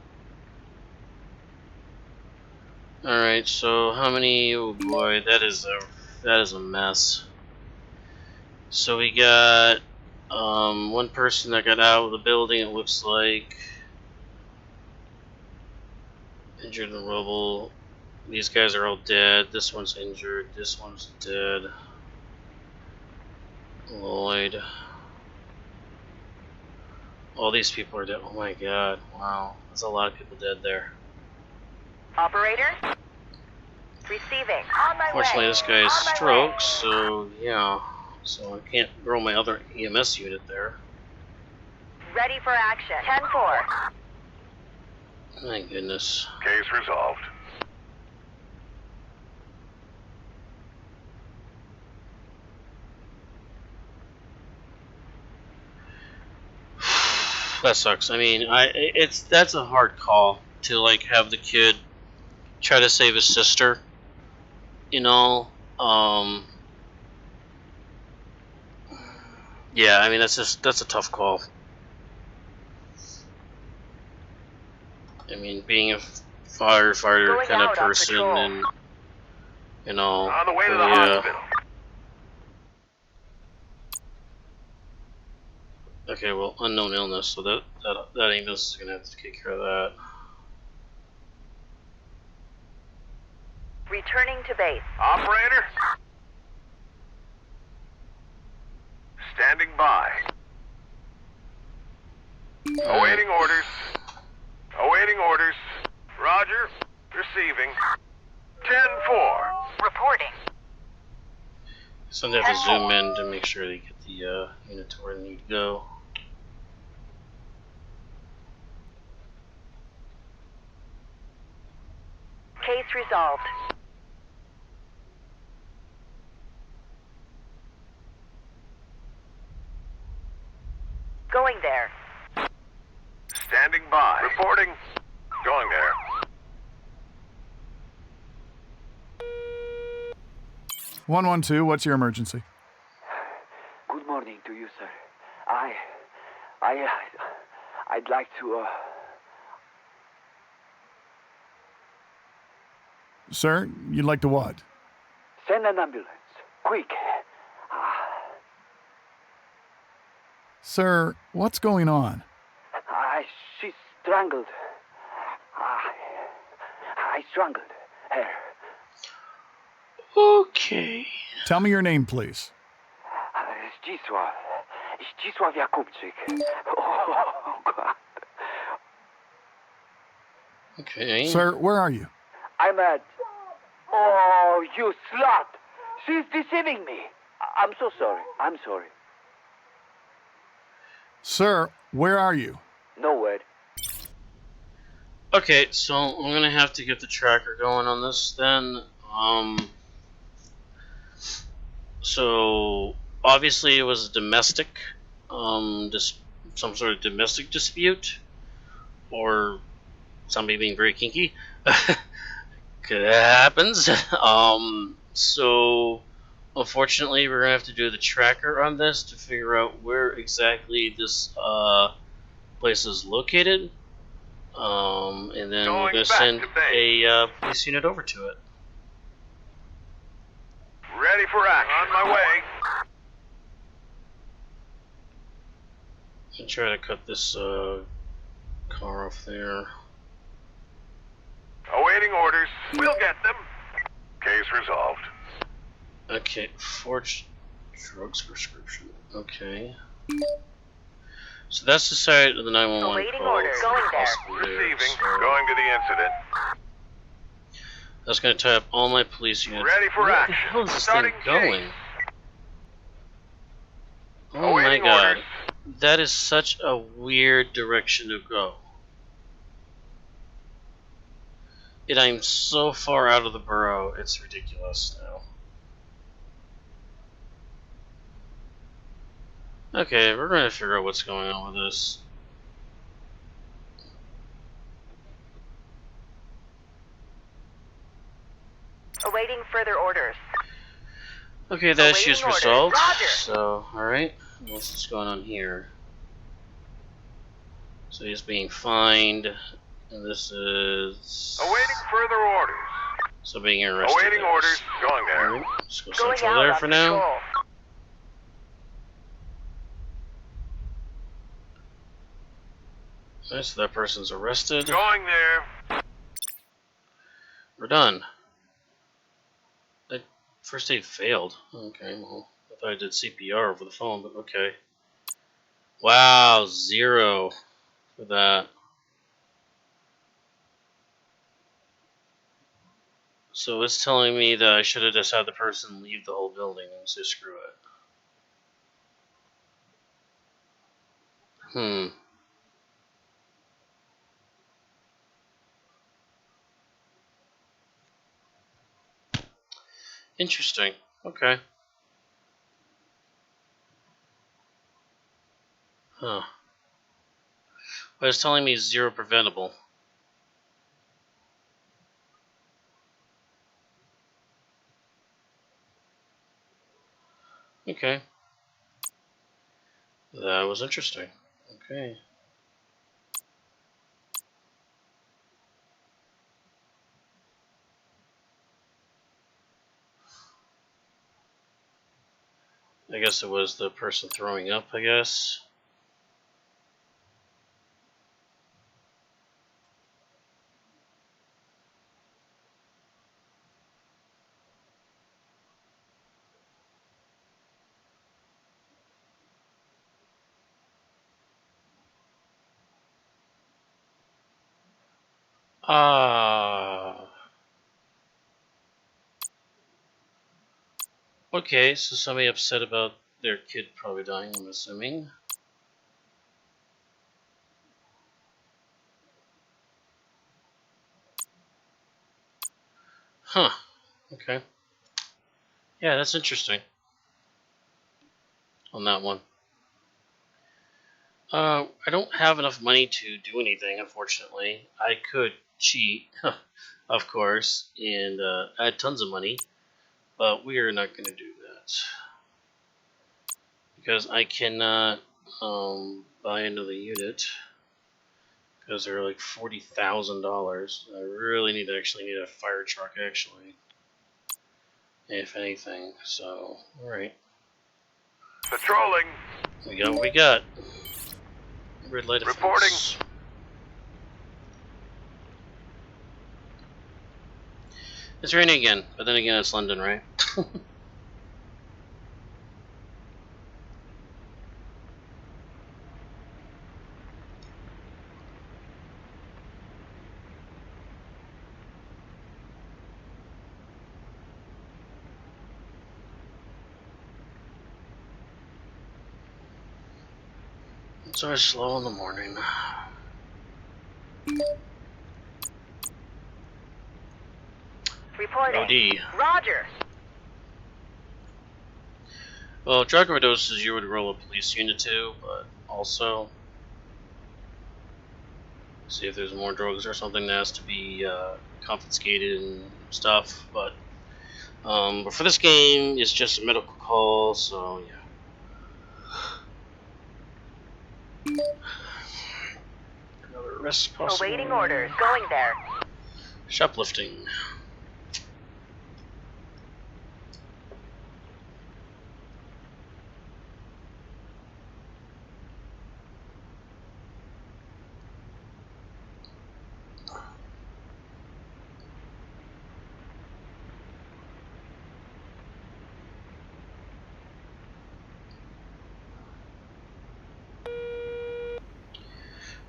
Alright, so how many... Oh boy, that is a mess. So we got... one person that got out of the building, it looks like. Injured in rubble. These guys are all dead. This one's injured. This one's dead. Lloyd. All these people are dead. Oh my god. Wow. There's a lot of people dead there. Operator? Receiving. On my Fortunately, way. this guy has On my stroke, way. so yeah. So I can't throw my other EMS unit there. Ready for action. 10-4. My goodness. Case resolved. That sucks. I mean, that's a hard call to like have the kid try to save his sister. You know, yeah. I mean, that's a tough call. I mean, being a firefighter Going kind of out on person, patrol. and you know, On the way to the yeah. hospital. Okay, well, unknown illness, so that ambulance is gonna have to take care of that. Returning to base. Operator? Standing by. Awaiting orders. Awaiting orders. Roger. Receiving. 10-4. Reporting. This So they have to zoom in to make sure they get the unit to where they need to go. Case resolved. Going there. Standing by. Reporting. Going there. One 112, what's your emergency? Good morning to you, sir. I'd like to, Sir, you'd like to what? send an ambulance. Quick. Sir, what's going on? She's strangled. I strangled her. Okay. Tell me your name, please. Zdzisław Jakubczyk. Oh, God. Okay. Sir, where are you? I'm at... Oh, you slut! She's deceiving me. I'm so sorry. I'm sorry. Sir, where are you? Nowhere. Okay, so I'm gonna have to get the tracker going on this then. So obviously it was a domestic, some sort of domestic dispute, or somebody being very kinky. Happens. So unfortunately, we're gonna have to do the tracker on this to figure out where exactly this place is located. And then we're Going gonna back send to base. a police unit over to it. Ready for action. On my way. And try to cut this car off there. Awaiting orders. We'll get them. Case resolved. Okay, forged drugs prescription. Okay. So that's the side of the 911 Awaiting call. orders. Going there. Possibly Receiving. so Going to the incident. that's going to tie up all my police units. Ready for Where action. the hell is this Starting thing going? chase. Oh my Awaiting god. orders. That is such a weird direction to go. And I'm so far out of the borough, it's ridiculous now. Okay, we're going to figure out what's going on with this. Awaiting further orders. Okay, that issue's Awaiting orders. resolved. Roger. So, alright. What's going on here? So he's being fined. And this is... Awaiting further orders. So being arrested. Awaiting is. orders. Going there. Alright, let's go Going central out there on for patrol. now. Alright, so that person's arrested. Going there. We're done. That first aid failed. Okay, well, I thought I did CPR over the phone, but okay. Wow, 0 for that. So it's telling me that I should have just had the person leave the whole building and say screw it. Interesting. Okay. Huh. But it's telling me 0 preventable. Okay. That was interesting. Okay. I guess it was the person throwing up, I guess. Ah. Okay, so somebody upset about their kid probably dying, I'm assuming. Huh. Okay. Yeah, that's interesting. On that one. I don't have enough money to do anything, unfortunately. I could cheat, of course, and add tons of money, but we are not going to do that. Because I cannot buy another unit. Because they're like $40,000. I really need a fire truck, actually. If anything, so, alright. Patrolling. We got what we got. Red light Reporting. offense. It's raining again, but then again, it's London, right? It's always slow in the morning. Reporting. OD. Roger. Well, drug overdoses you would roll a police unit to, but also see if there's more drugs or something that has to be confiscated and stuff. But for this game, it's just a medical call, so yeah. Another arrest possible. Awaiting orders. Going there. Shoplifting.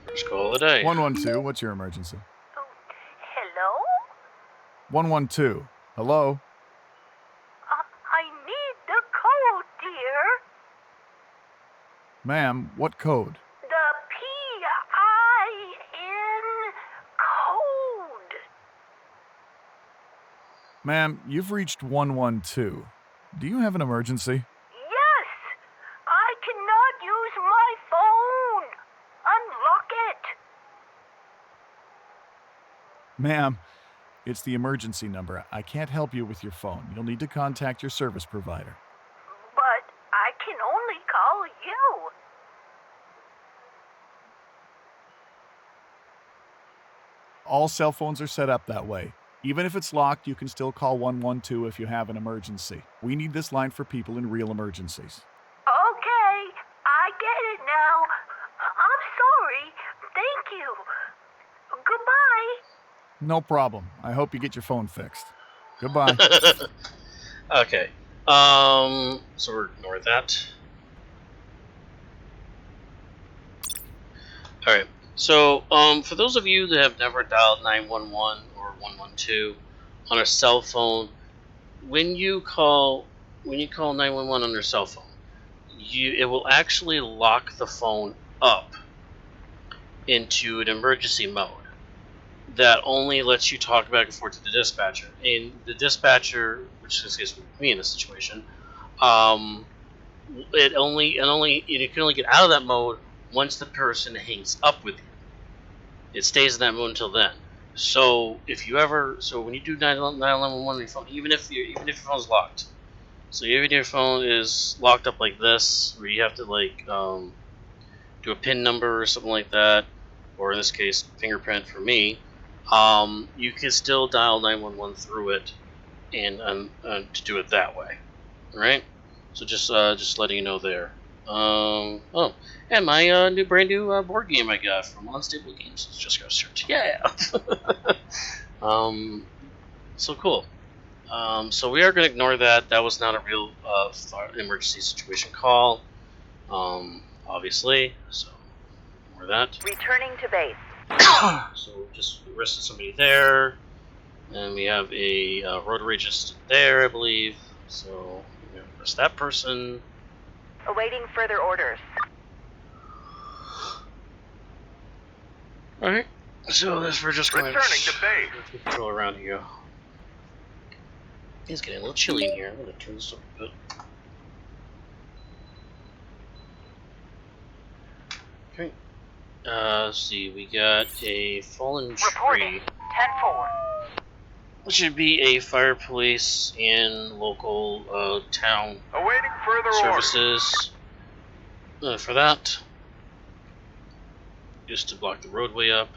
First call of the day. 112, what's your emergency? Oh, hello? 112, hello? I need the code, dear. Ma'am, what code? The PIN code. Ma'am, you've reached 112. Do you have an emergency? Yes. I cannot use my phone. Unlock it. Ma'am, it's the emergency number. I can't help you with your phone. You'll need to contact your service provider. But I can only call you. All cell phones are set up that way. Even if it's locked, you can still call 112 if you have an emergency. We need this line for people in real emergencies. Okay, I get it now. I'm sorry. Thank you. Goodbye. No problem. I hope you get your phone fixed. Goodbye. Okay. So we'll ignore that. Alright. So, for those of you that have never dialed 911 or 112 on a cell phone, when you call 911 on your cell phone, it will actually lock the phone up into an emergency mode that only lets you talk back and forth to the dispatcher. And the dispatcher, which in this case would be me in this situation, you can only get out of that mode once the person hangs up with you. It stays in that mode until then. So when you do 911 on your phone, even if your phone's locked, so even if your phone is locked up like this, where you have to do a PIN number or something like that, or in this case fingerprint for me, you can still dial 911 through it, and to do it that way, right? So just letting you know there. Oh, and my brand new board game I got from Unstable Games. Just go search. Yeah. So cool. So we are going to ignore that. That was not a real emergency situation call. Obviously. So ignore that. Returning to base. So just arrested somebody there, and we have a road rage assistant there, I believe. So Yeah, press that person. Awaiting further orders. Alright. So this we're just going Returning to base. Control around here. It's getting a little chilly in here. I'm gonna turn this up a bit. Okay. Let's see, we got a fallen Reporting. tree. 10-4. Which should be a fire police and local town Awaiting further orders. services. For that, just to block the roadway up.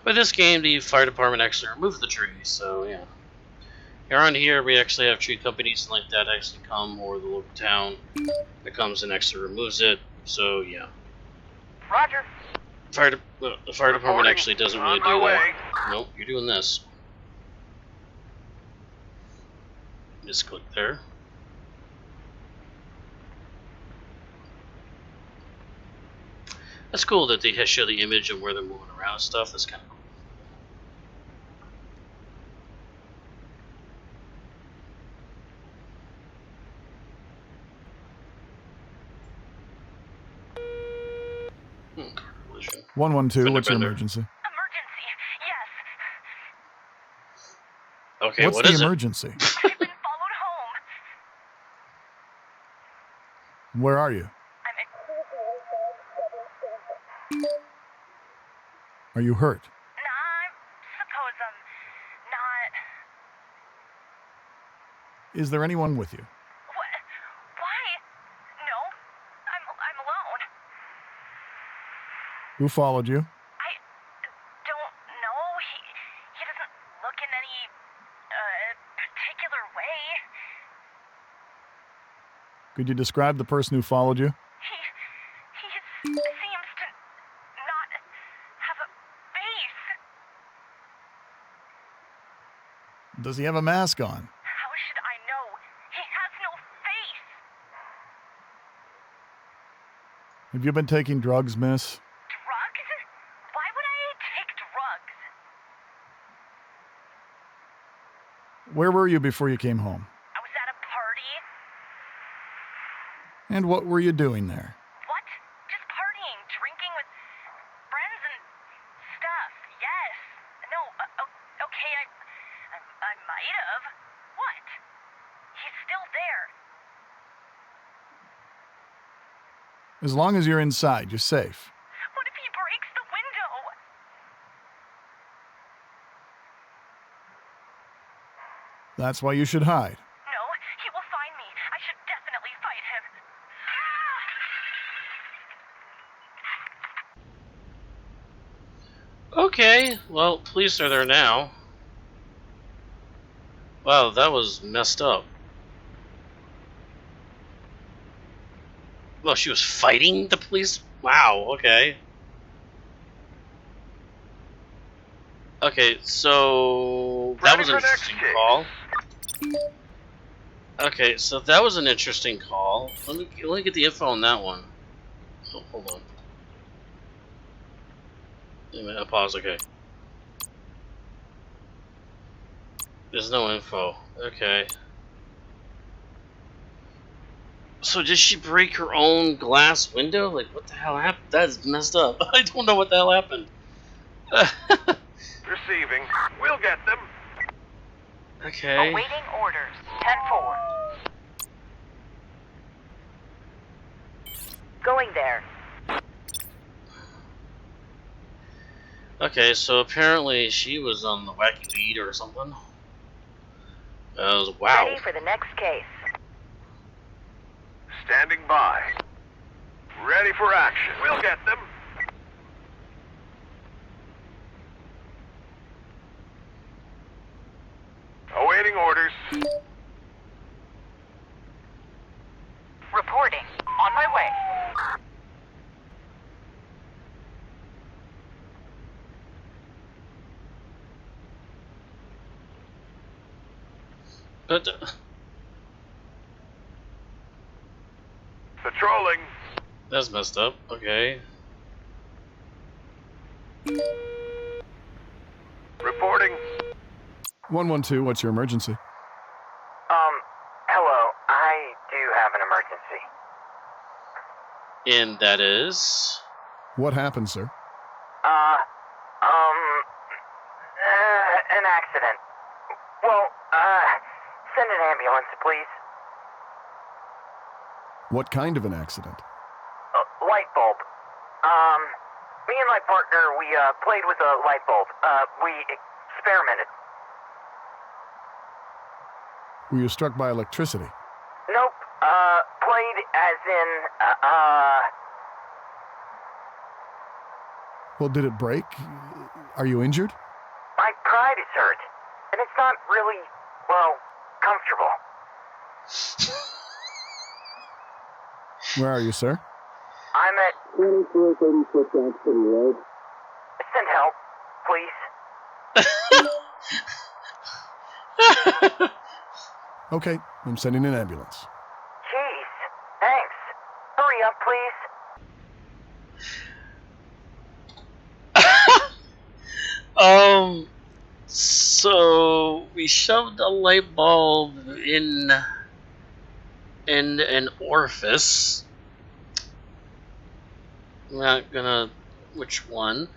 But this game, the fire department actually removed the tree, so yeah. Around here, we actually have tree companies like that actually come, or the local town that comes and actually removes it. So yeah, Roger. the fire department actually doesn't really On my do that. way. Nope, you're doing this. Just click there. That's cool that they show the image of where they're moving around and stuff. That's kind of cool. Collision. 112, what's your Fender. emergency? Emergency. Yes. Okay, What's what the is emergency? I've been followed home. Where are you? I'm at... Are you hurt? Nah, I suppose I'm not... Is there anyone with you? What? Why? No. I'm alone. Who followed you? I don't know. He doesn't look in any particular way. Could you describe the person who followed you? He seems to not have a face. Does he have a mask on? How should I know? He has no face. Have you been taking drugs, miss? Drugs? Why would I take drugs? Where were you before you came home? I was at a party. And what were you doing there? What? Just partying, drinking with friends and stuff. Yes. No, okay, I might have. What? He's still there. As long as you're inside, you're safe. What if he breaks the window? That's why you should hide. No, he will find me. I should definitely fight him. Okay, well, police are there now. Wow, that was messed up. Well, she was fighting the police? Wow, okay. Okay, so that Ready was an for next interesting case. call. Okay, so that was an interesting call. Let me get the info on that one. Oh, hold on. Wait a minute, I'll pause, okay. There's no info. Okay. So did she break her own glass window? Like, what the hell happened? That is messed up. I don't know what the hell happened. Receiving. We'll get them. Okay. Awaiting orders. 10-4. Going there. Okay, so apparently she was on the wacky lead or something. Wow. Ready for the next case. Standing by. Ready for action. We'll get them. Awaiting orders. Reporting. On my way. But Patrolling. that's messed up. Okay. Reporting. 112, what's your emergency? And that is. What happened, sir? An accident. Well, send an ambulance, please. What kind of an accident? Light bulb. Me and my partner, we, played with a light bulb. We experimented. Were you struck by electricity? Nope, played as in, Well, did it break? Are you injured? my pride is hurt. And it's not really, well, comfortable. Where are you, sir? I'm at 2436 City Road. Send help, please. Okay, I'm sending an ambulance. Jeez, thanks. Hurry up, please. So we shoved a light bulb in an orifice. I'm not gonna. Which one?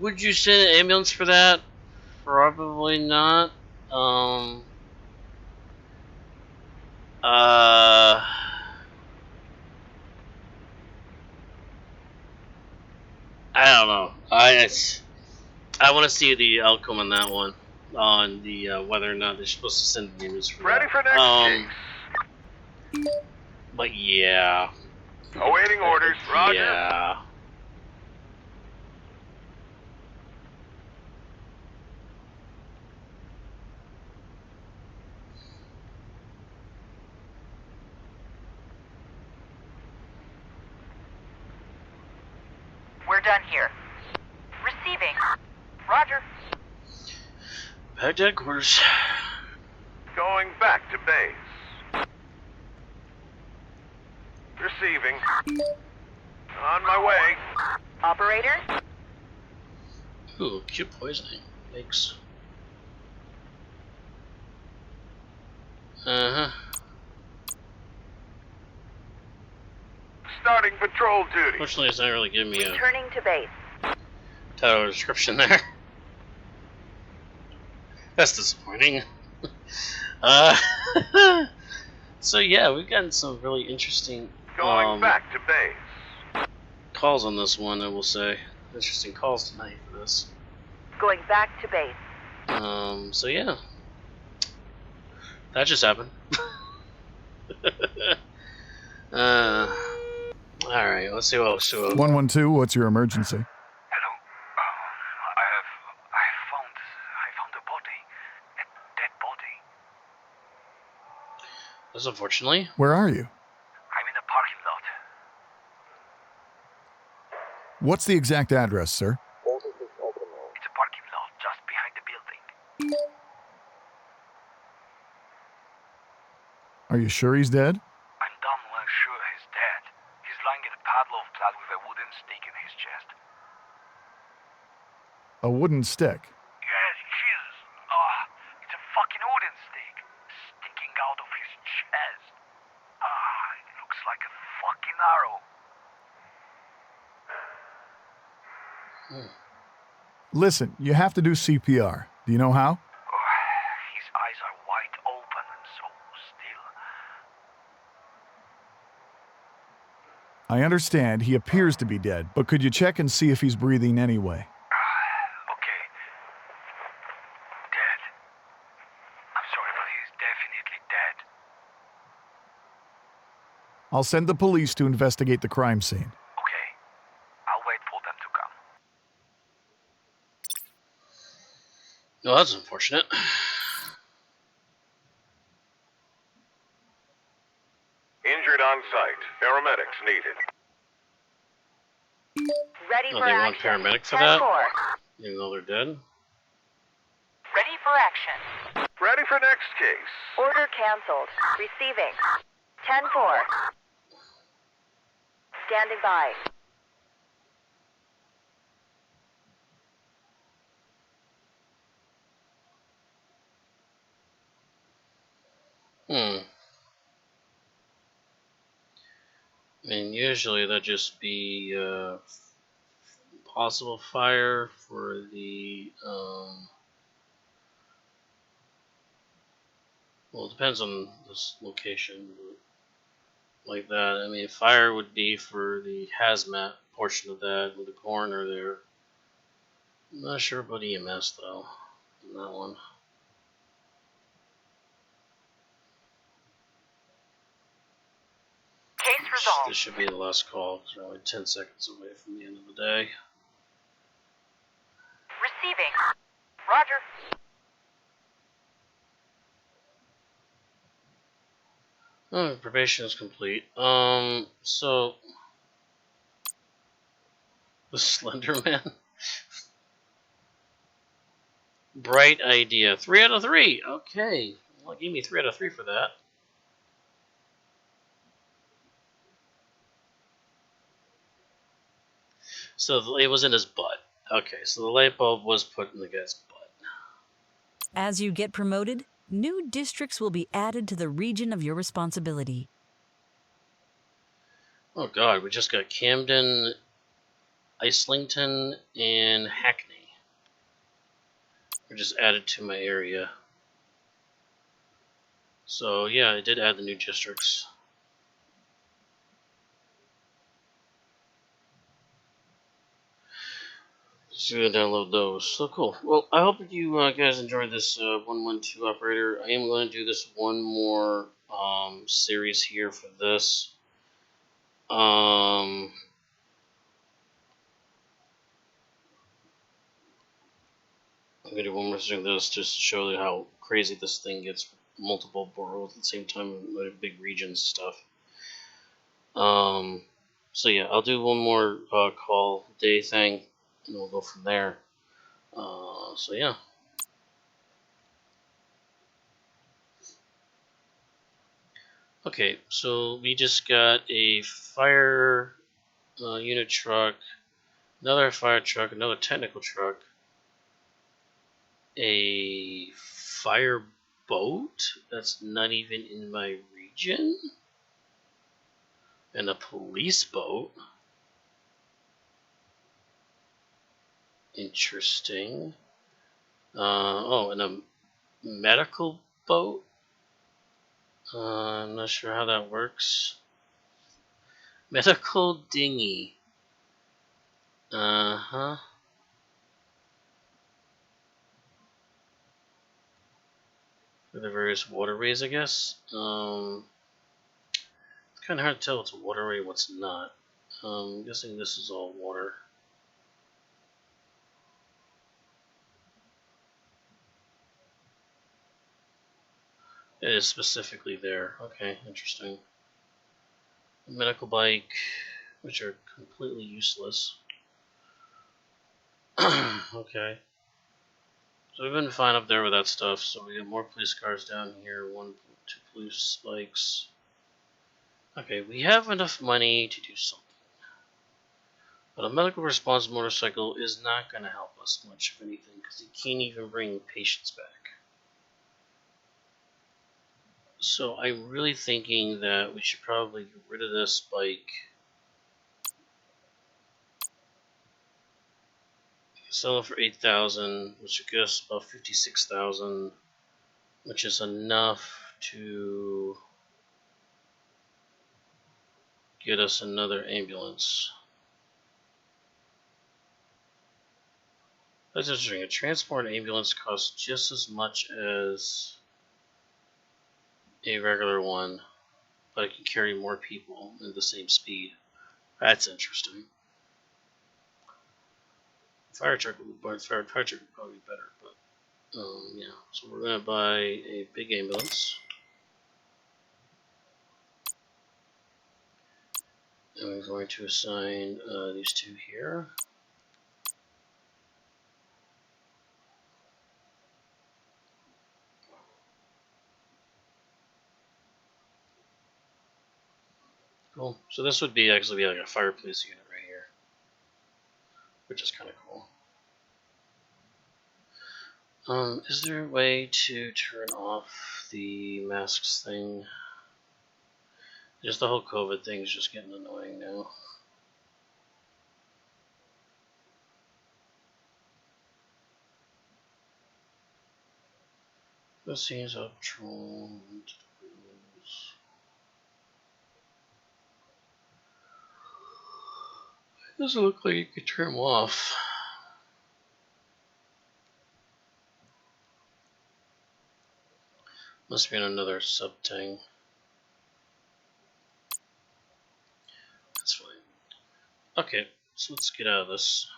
Would you send an ambulance for that? Probably not. I don't know. I want to see the outcome on that one, on the whether or not they're supposed to send an ambulance for Ready that. for next case. But yeah. Awaiting orders. Roger. Yeah. We're done here. Receiving. Roger. Back to headquarters. Going back to base. Receiving. On my way. Operator? Ooh, cute poisoning. Thanks. Uh-huh. Starting patrol duty. Fortunately, it's not really giving me a Returning to base. title or description there. That's disappointing. So yeah, we've gotten some really interesting Going back to base. calls on this one, I will say. Interesting calls tonight for this. Going back to base. So yeah. That just happened. Alright, let's see what else. 112, what's your emergency? Hello. I found a body. A dead body. That's unfortunately. Where are you? I'm in a parking lot. What's the exact address, sir? It's a parking lot just behind the building. Are you sure he's dead? I'm damn well sure he's dead. He's lying in a padlock clad with a wooden stick in his chest. A wooden stick. Yes, Jesus. It's a fucking wooden stick. Sticking out of his chest. It looks like a fucking arrow. Listen, you have to do CPR. Do you know how? His eyes are wide open and so still. I understand he appears to be dead, but could you check and see if he's breathing anyway? Okay. Dead. I'm sorry, but he's definitely dead. I'll send the police to investigate the crime scene. Okay. I'll wait for them to come. No, that's unfortunate. Injured on site. Paramedics needed. Ready Oh, for they want action. paramedic for 10-4. that? Even though they're dead? Ready for action. Ready for next case. Order canceled. Receiving. 10-4. Standing by. mean, usually that'd just be possible fire for the well, it depends on this location. But like that, I mean, fire would be for the hazmat portion of that with the coroner there. I'm not sure about EMS though on that one. Case resolved. This should be the last call. It's only 10 seconds away from the end of the day. Receiving. Roger. Oh, probation is complete. So the Slender Man. Bright idea. 3 out of 3. Okay. Well, give me 3 out of 3 for that. So it was in his butt. Okay, so the light bulb was put in the guy's butt. As you get promoted, new districts will be added to the region of your responsibility. Oh god, we just got Camden, Islington, and Hackney. Were just added to my area. So yeah, I did add the new districts. So I'm gonna download those. So cool. Well, I hope that you guys enjoyed this 112 operator. I am going to do this one more series here for this. I'm gonna do one more thing this just to show you how crazy this thing gets for multiple boroughs at the same time, like big regions stuff. So yeah, I'll do one more call day thing, and we'll go from there. So yeah. Okay, so we just got a fire unit truck, another fire truck, another technical truck, a fire boat that's not even in my region, and a police boat. Interesting. Oh, and a medical boat. I'm not sure how that works. Medical dinghy. Uh-huh. For the various waterways, I guess. It's kind of hard to tell what's a waterway, what's not. I'm guessing this is all water. It is specifically there. Okay, interesting. A medical bike, which are completely useless. Okay. So we've been fine up there with that stuff. So we got more police cars down here. 2 police bikes. Okay, we have enough money to do something. But a medical response motorcycle is not going to help us much, if anything, because he can't even bring patients back. So I'm really thinking that we should probably get rid of this bike. Sell it for 8,000, which would get us about 56,000, which is enough to get us another ambulance. That's interesting. A transport ambulance costs just as much as a regular one, but it can carry more people at the same speed. That's interesting. Fire truck would probably be better, but yeah. So we're gonna buy a big ambulance, and we're going to assign these two here. Cool. So this would be actually like a fire police unit right here, which is kind of cool. Is there a way to turn off the masks thing? Just the whole COVID thing is just getting annoying now. This seems up Tron. Doesn't look like you could turn them off. Must be in another sub thing. That's fine. Okay, so let's get out of this.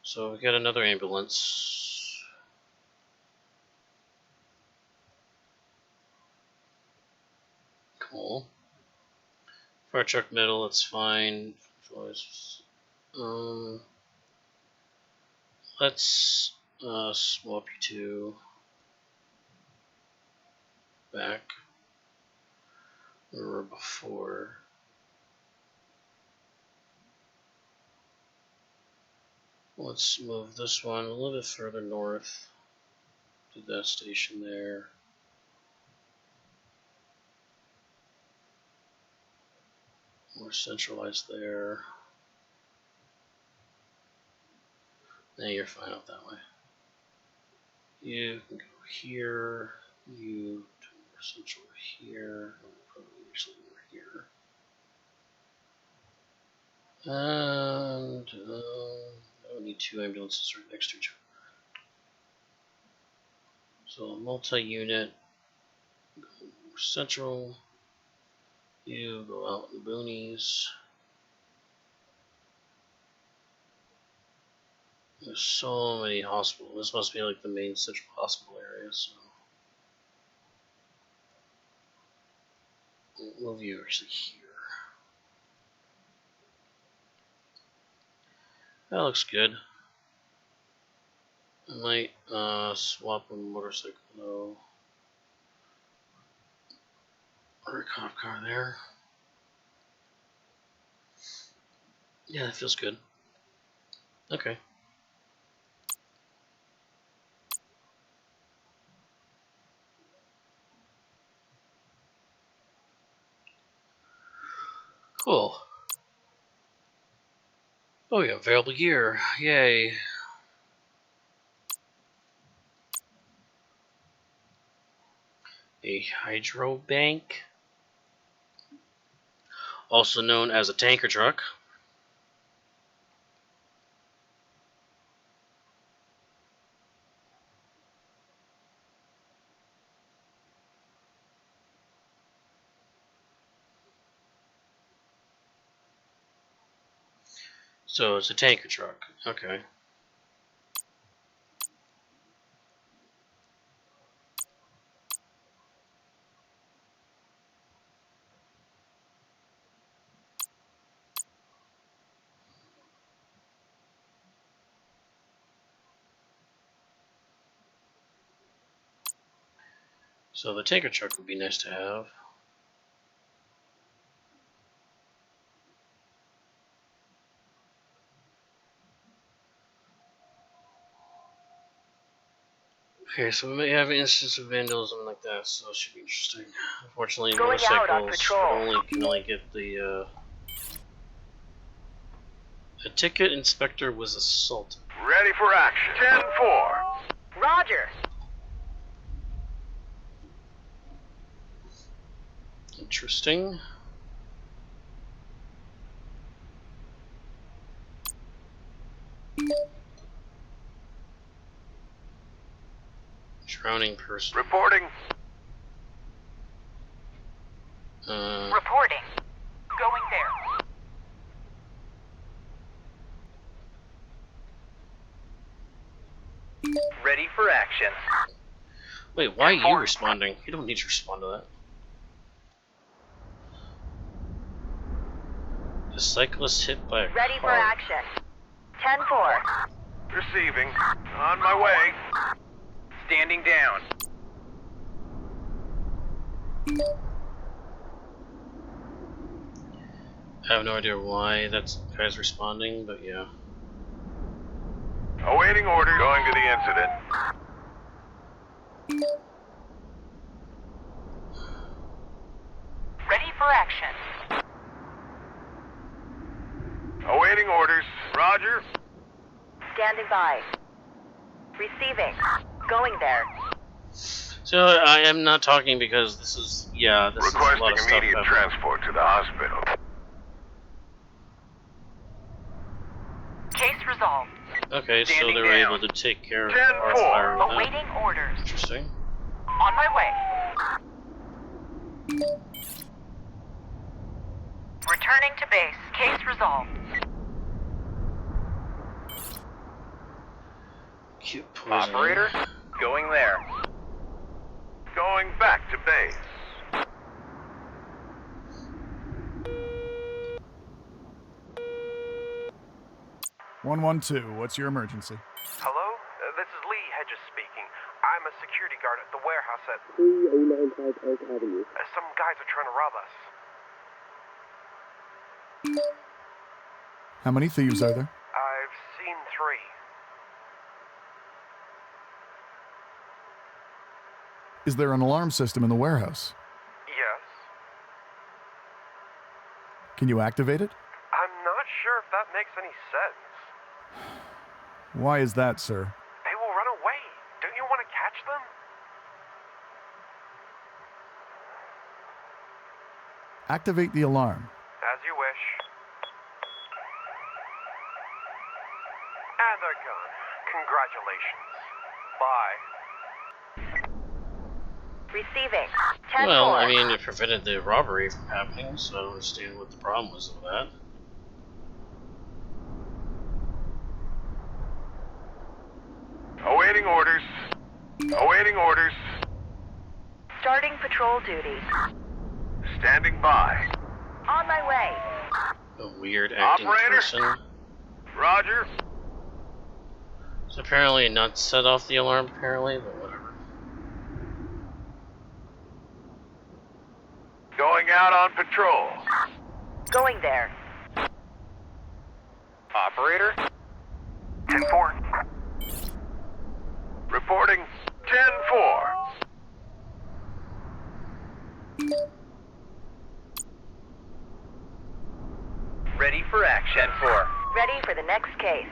So we got another ambulance. Cool. Fire truck middle, that's fine. Let's swap you to back where we were before. Let's move this one a little bit further north to that station there. More centralized there. Now you're fine out that way. You can go here. You do more central here. Probably actually more here. And I need two ambulances right next to each other. So multi-unit, go more central. You go out in the boonies. There's so many hospitals. This must be like the main central hospital area, so we'll move you actually here. That looks good. I might swap a motorcycle though. Or a cop car there. Yeah, that feels good. Okay. Cool. Oh yeah, available gear. Yay. A hydro bank, also known as a tanker truck. So it's a tanker truck. Okay. So the tanker truck would be nice to have. Okay, so we may have an instance of vandalism like that, so it should be interesting. Unfortunately, Going out on motorcycles patrol. can only get the a ticket inspector was assaulted. Ready for action. 10-4. Roger. Interesting. Drowning person. Reporting. Reporting. Going there. Ready for action. Wait, why are you responding? You don't need to respond to that. The cyclist hit by a Ready for car. action. 10-4. Receiving. On my way. Standing down. I have no idea why that guy's responding, but yeah. Awaiting order. Going to the incident. Standing by. Receiving. Going there. So I am not talking because this is this is a lot Requesting of stuff immediate happening. transport to the hospital. Case resolved. Okay, so Standing they were down. able to take care of 10-4. our fire. Awaiting orders. Interesting. On my way. Returning to base. Case resolved. Cute poison. Operator, going there. Going back to base. 112, what's your emergency? Hello? This is Lee Hedges speaking. I'm a security guard at the warehouse at 3095 Oak Avenue. Some guys are trying to rob us. How many thieves are there? I've seen 3. Is there an alarm system in the warehouse? Yes. Can you activate it? I'm not sure if that makes any sense. Why is that, sir? They will run away. Don't you want to catch them? Activate the alarm. As you wish. And they're gone. Congratulations. Bye. Receiving. 10-4. Well, I mean, it prevented the robbery from happening, so I don't understand what the problem was with that. Awaiting orders. Awaiting orders. Starting patrol duty. Standing by. On my way. A weird acting Operator? person. Roger. So apparently not set off the alarm, apparently, but whatever. Going out on patrol. Going there. Operator? 10-4. Reporting 10-4. Ready for action. 10-4. Ready for the next case.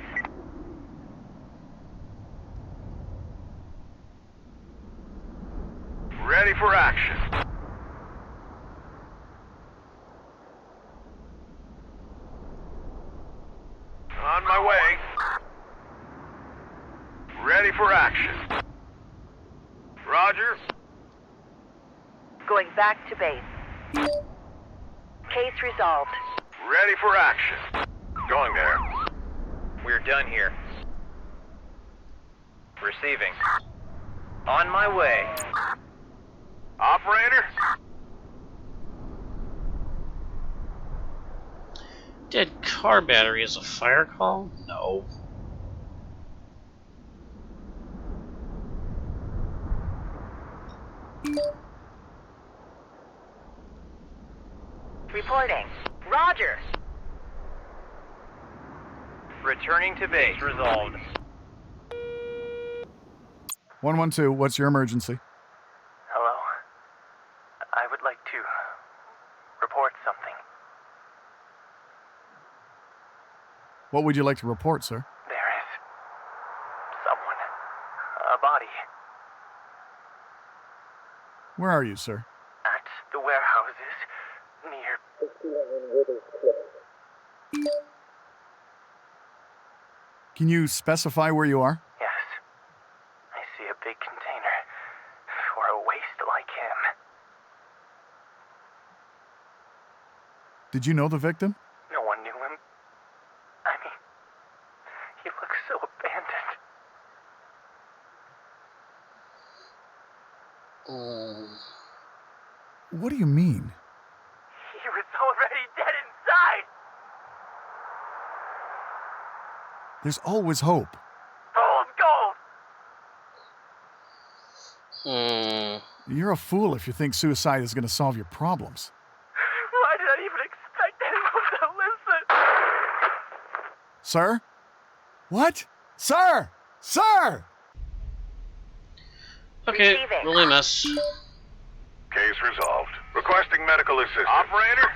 Ready for action. On my way. Ready for action. Roger. Going back to base. Case resolved. Ready for action. Going there. We're done here. Receiving. On my way. Operator. Dead car battery is a fire call? No. Reporting. Roger. Returning to base. Resolved. 112, what's your emergency? Hello. I would like to report something. What would you like to report, sir? There is someone. A body. Where are you, sir? At the warehouses near. Can you specify where you are? Yes. I see a big container for a waste like him. Did you know the victim? No one knew him. I mean, he looks so abandoned. What do you mean? He was already dead inside. There's always hope. Fool's gold. You're a fool if you think suicide is going to solve your problems. Why did I even expect anyone to listen? Sir? What? Sir! Sir! Okay, Receiving. really mess. Case resolved. Requesting medical assistance. Operator.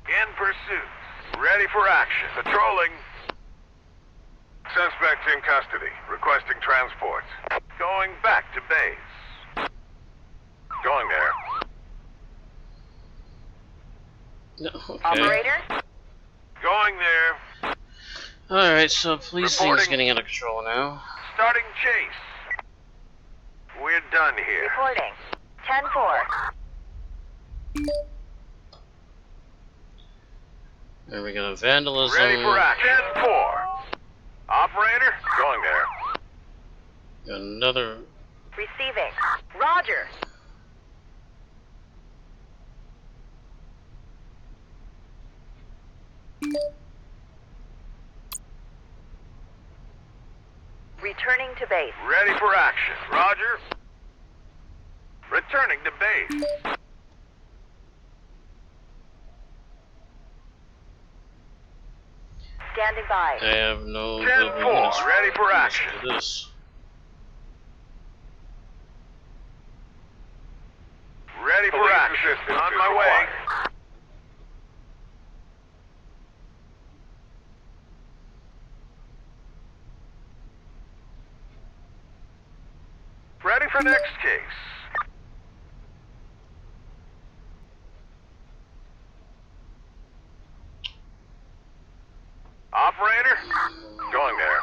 In pursuit. Ready for action. Patrolling. Suspects in custody. Requesting transports. Going back to base. Going there. No, okay. Operator? Going there. Alright, so policing's Reporting. getting out of control now. Starting chase. We're done here. Reporting. 10-4. There we go, vandalism. Ready for action. 10-4. Operator, going there. Got another. Receiving. Roger. Returning to base. Ready for action. Roger. Returning to base. Standing by. I have no. 10-4. Ready for action. This. Ready for action. On my way. Ready for next case. Operator, going there.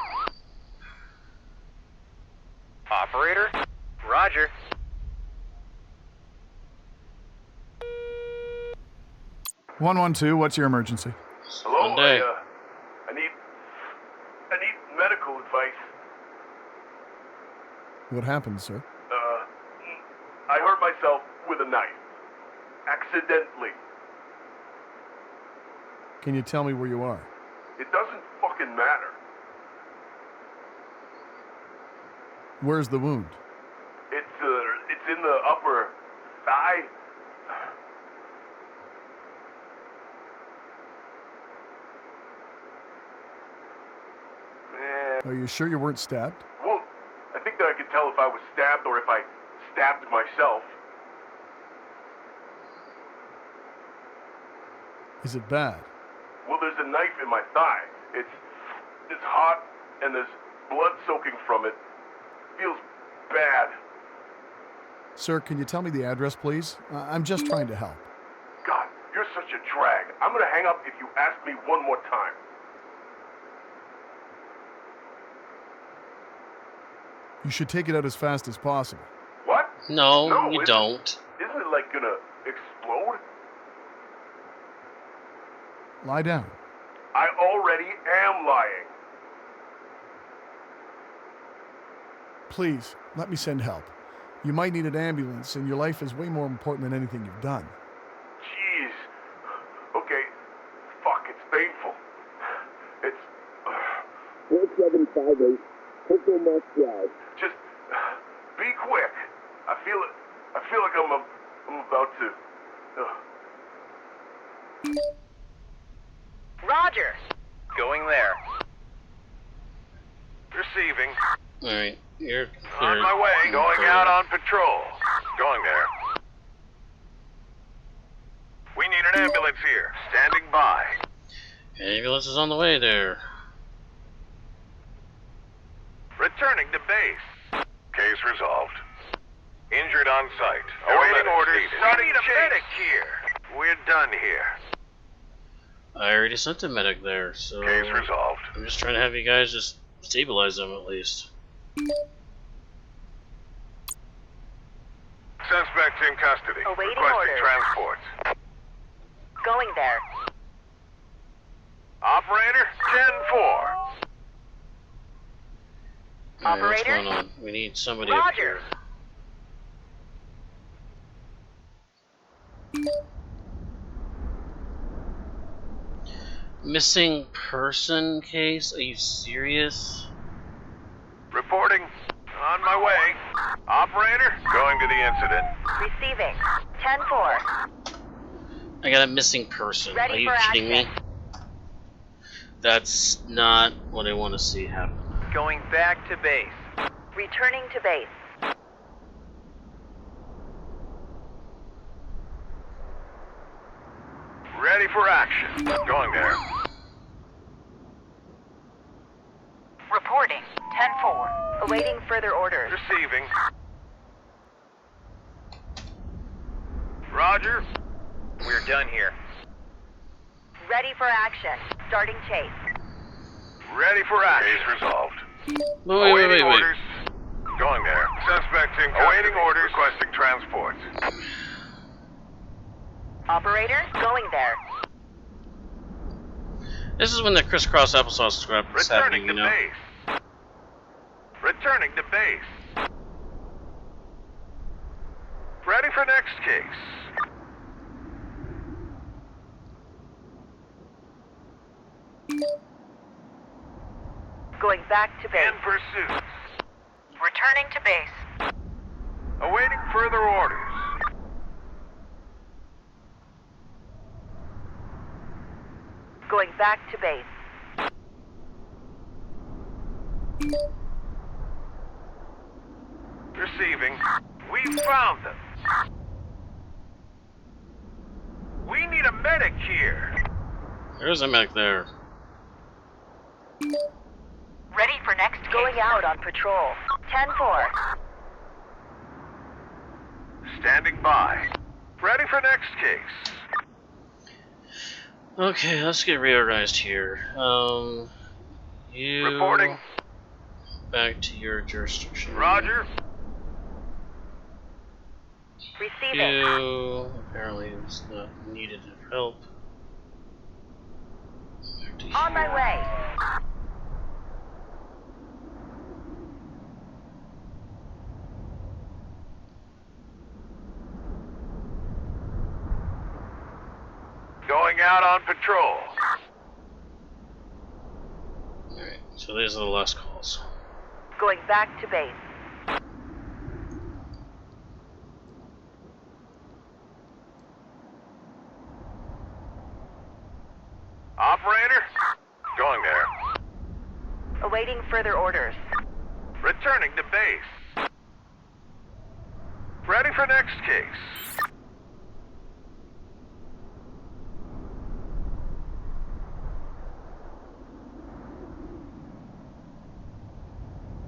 Operator, Roger. One 112. What's your emergency? Hello, Monday. I need medical advice. What happened, sir? I hurt myself with a knife. Accidentally. Can you tell me where you are? It doesn't fucking matter. Where's the wound? It's in the upper thigh. Are you sure you weren't stabbed? Well, I think that I could tell if I was stabbed or if I stabbed myself. Is it bad? Well, there's a knife in my thigh. It's hot and there's blood soaking from it. Feels bad. Sir, can you tell me the address, please? I'm just trying to help. God, you're such a drag. I'm gonna hang up if you ask me one more time. You should take it out as fast as possible. What? No, you isn't- don't. Isn't it like gonna explode? Lie down. I already am lying. Please, let me send help. You might need an ambulance, and your life is way more important than anything you've done. Jeez. Okay. Fuck, it's painful. It's... 4758, Hopewell Moss Drive. Just be quick. I feel like I'm about to. Roger. Going there. Receiving. Alright, you're On clear. my way. Going out on patrol. Going there. We need an ambulance here. Standing by. Ambulance is on the way there. Returning to base. Case resolved. Injured on site. Awaiting orders. Starting a medic here. We're done here. I already sent a medic there, so Case resolved. I'm just trying to have you guys just stabilize them at least. Suspects in custody. Awaiting Requesting orders. transports. Going there. Operator, 10-4. Alright, what's Operator? going on? We need somebody up Roger. here. Missing person case? Are you serious? Reporting. On my way. Operator, going to the incident. Receiving. 10-4. I got a missing person. Ready Are you for kidding me? action. That's not what I want to see happen. Going back to base. Returning to base. Ready for action. Going there. further orders. Receiving. Roger. We're done here. Ready for action. Starting chase. Ready for action. Case resolved. No, wait. Awaiting orders. Going there. Suspect in custody. Awaiting orders. Requesting transport. Operator, going there. This is when the crisscross applesauce scrap is happening, Returning to you know. base. Returning to base. Ready for next case. Going back to In base. pursuit. Returning to base. Awaiting further orders. Going back to base. Receiving. We found them. We need a medic here. There's a medic there. Ready for next case. Going out on patrol. 10-4. Standing by. Ready for next case. Okay, let's get reorganized here. You Reporting. back to your jurisdiction. Roger. Receiving. You apparently is not needed for help. Back to On my here. way. Going out on patrol. Alright, so these are the last calls. Going back to base. Operator. Going there. Awaiting further orders. Returning to base. Ready for next case.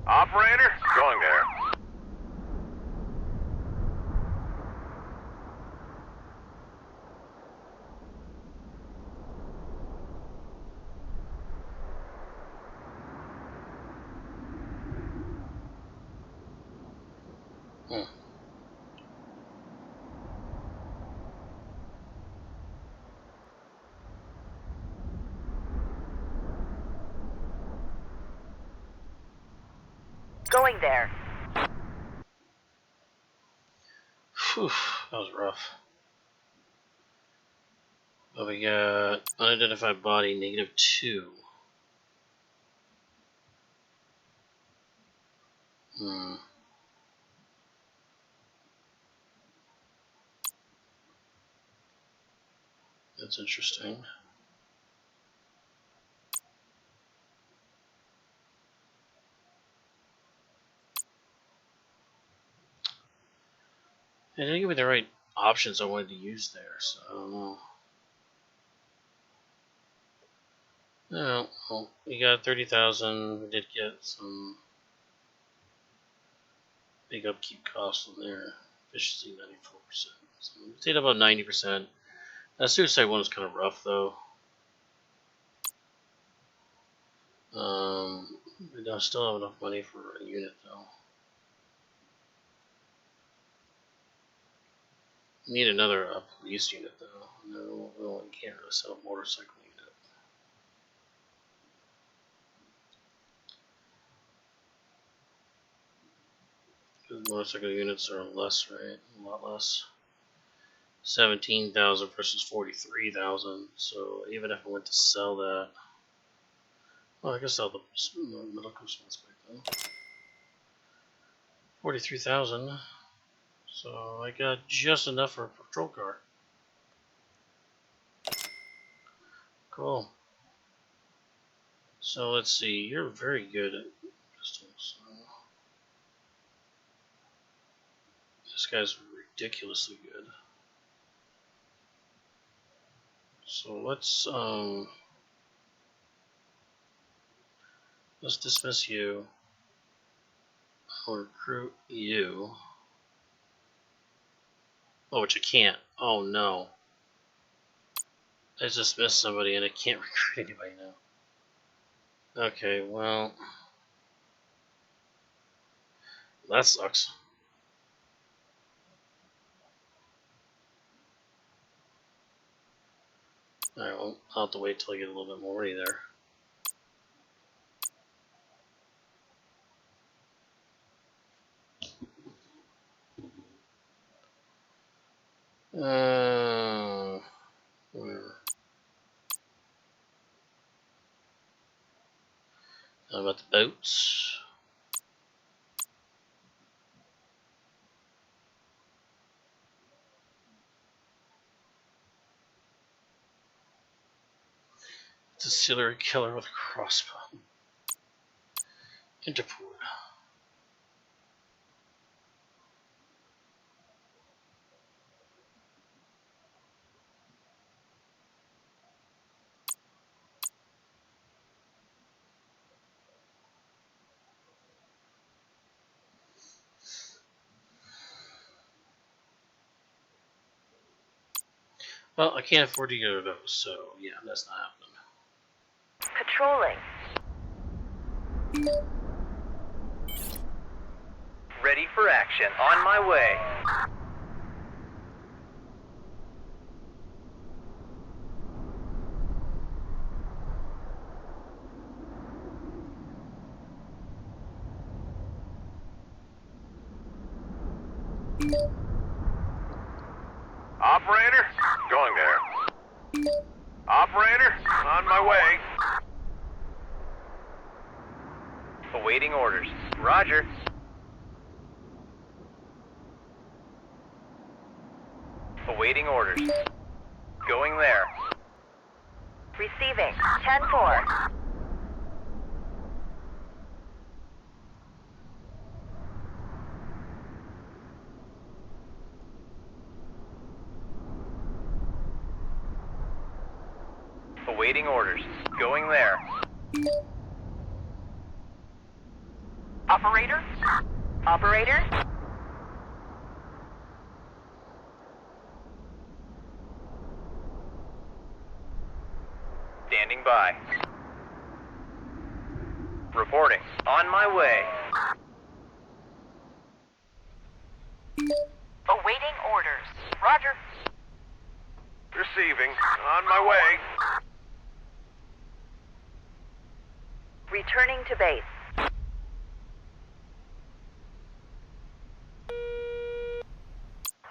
Operator. Going there. Hmm. Going there. Whew, that was rough. But we got unidentified body -2. Hmm. That's interesting. They didn't give me the right options I wanted to use there, so I don't know. No, well, we got 30,000. We did get some big upkeep costs on there. Efficiency 94%. So we stayed about 90%. That suicide one was kind of rough though. We don't still have enough money for a unit though. Need another police unit though. No, we can't really sell a motorcycle unit. Because motorcycle units are less, right? A lot less. 17,000 versus 43,000. So even if I went to sell that, well, I could sell the medical expense back then. 43,000. So I got just enough for a patrol car. Cool. So let's see. You're very good at pistols. This guy's ridiculously good. So let's dismiss you. I'll recruit you. Oh, which I can't. Oh no. I just missed somebody and I can't recruit anybody now. Okay, well. That sucks. Alright, well, I'll have to wait till I get a little bit more money there. Whatever. How about the boats? Distillery killer with a crossbow. Interpol. Well, I can't afford to get rid of those, so yeah, that's not happening. Patrolling. Ready for action. On my way. Operator? Going there. Operator? On my way. Awaiting orders. Roger. Awaiting orders. Going there. Receiving. 10-4. Awaiting orders. Going there. Operator? Operator? Standing by. Reporting. On my way. Awaiting orders. Roger. Receiving. On my way. Returning to base.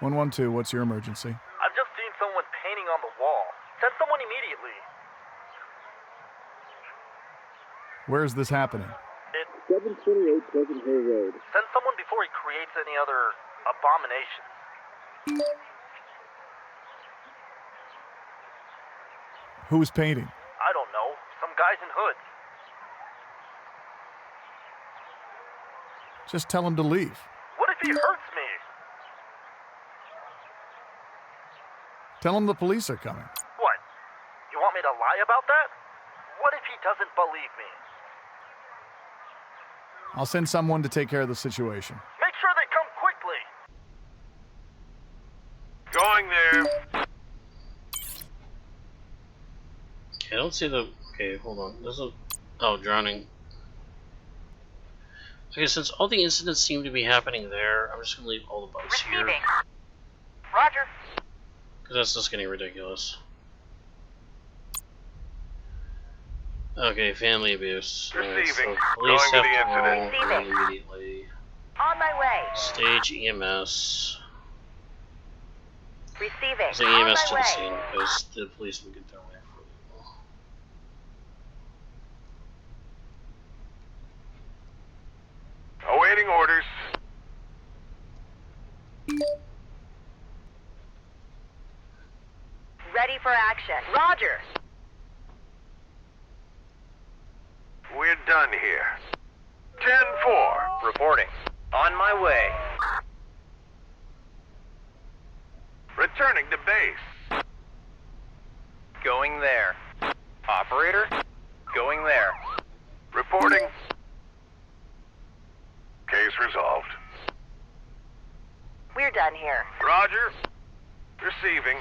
112, what's your emergency? I've just seen someone painting on the wall. Send someone immediately. Where is this happening? 728 Pleasant Hill Road. Send someone before he creates any other abominations. Who is painting? I don't know. Some guys in hoods. Just tell him to leave. What if he hurts me? Tell him the police are coming. What? You want me to lie about that? What if he doesn't believe me? I'll send someone to take care of the situation. Make sure they come quickly. Going there. Okay, I don't see the. Okay, hold on. There's a. Oh, drowning. Okay, since all the incidents seem to be happening there, I'm just gonna leave all the boats here. Receiving. Roger. Because that's just getting ridiculous. Okay, family abuse. Receiving. Police Going to have the to incident. roll Receiving. immediately. On my way. Stage EMS. Receiving. Stage On EMS my to way. the scene because the police will get their way for a little. Awaiting orders. Ready for action. Roger. We're done here. 10-4. Reporting. On my way. Returning to base. Going there. Operator? Going there. Reporting. Case resolved. we're done here. Roger. Receiving.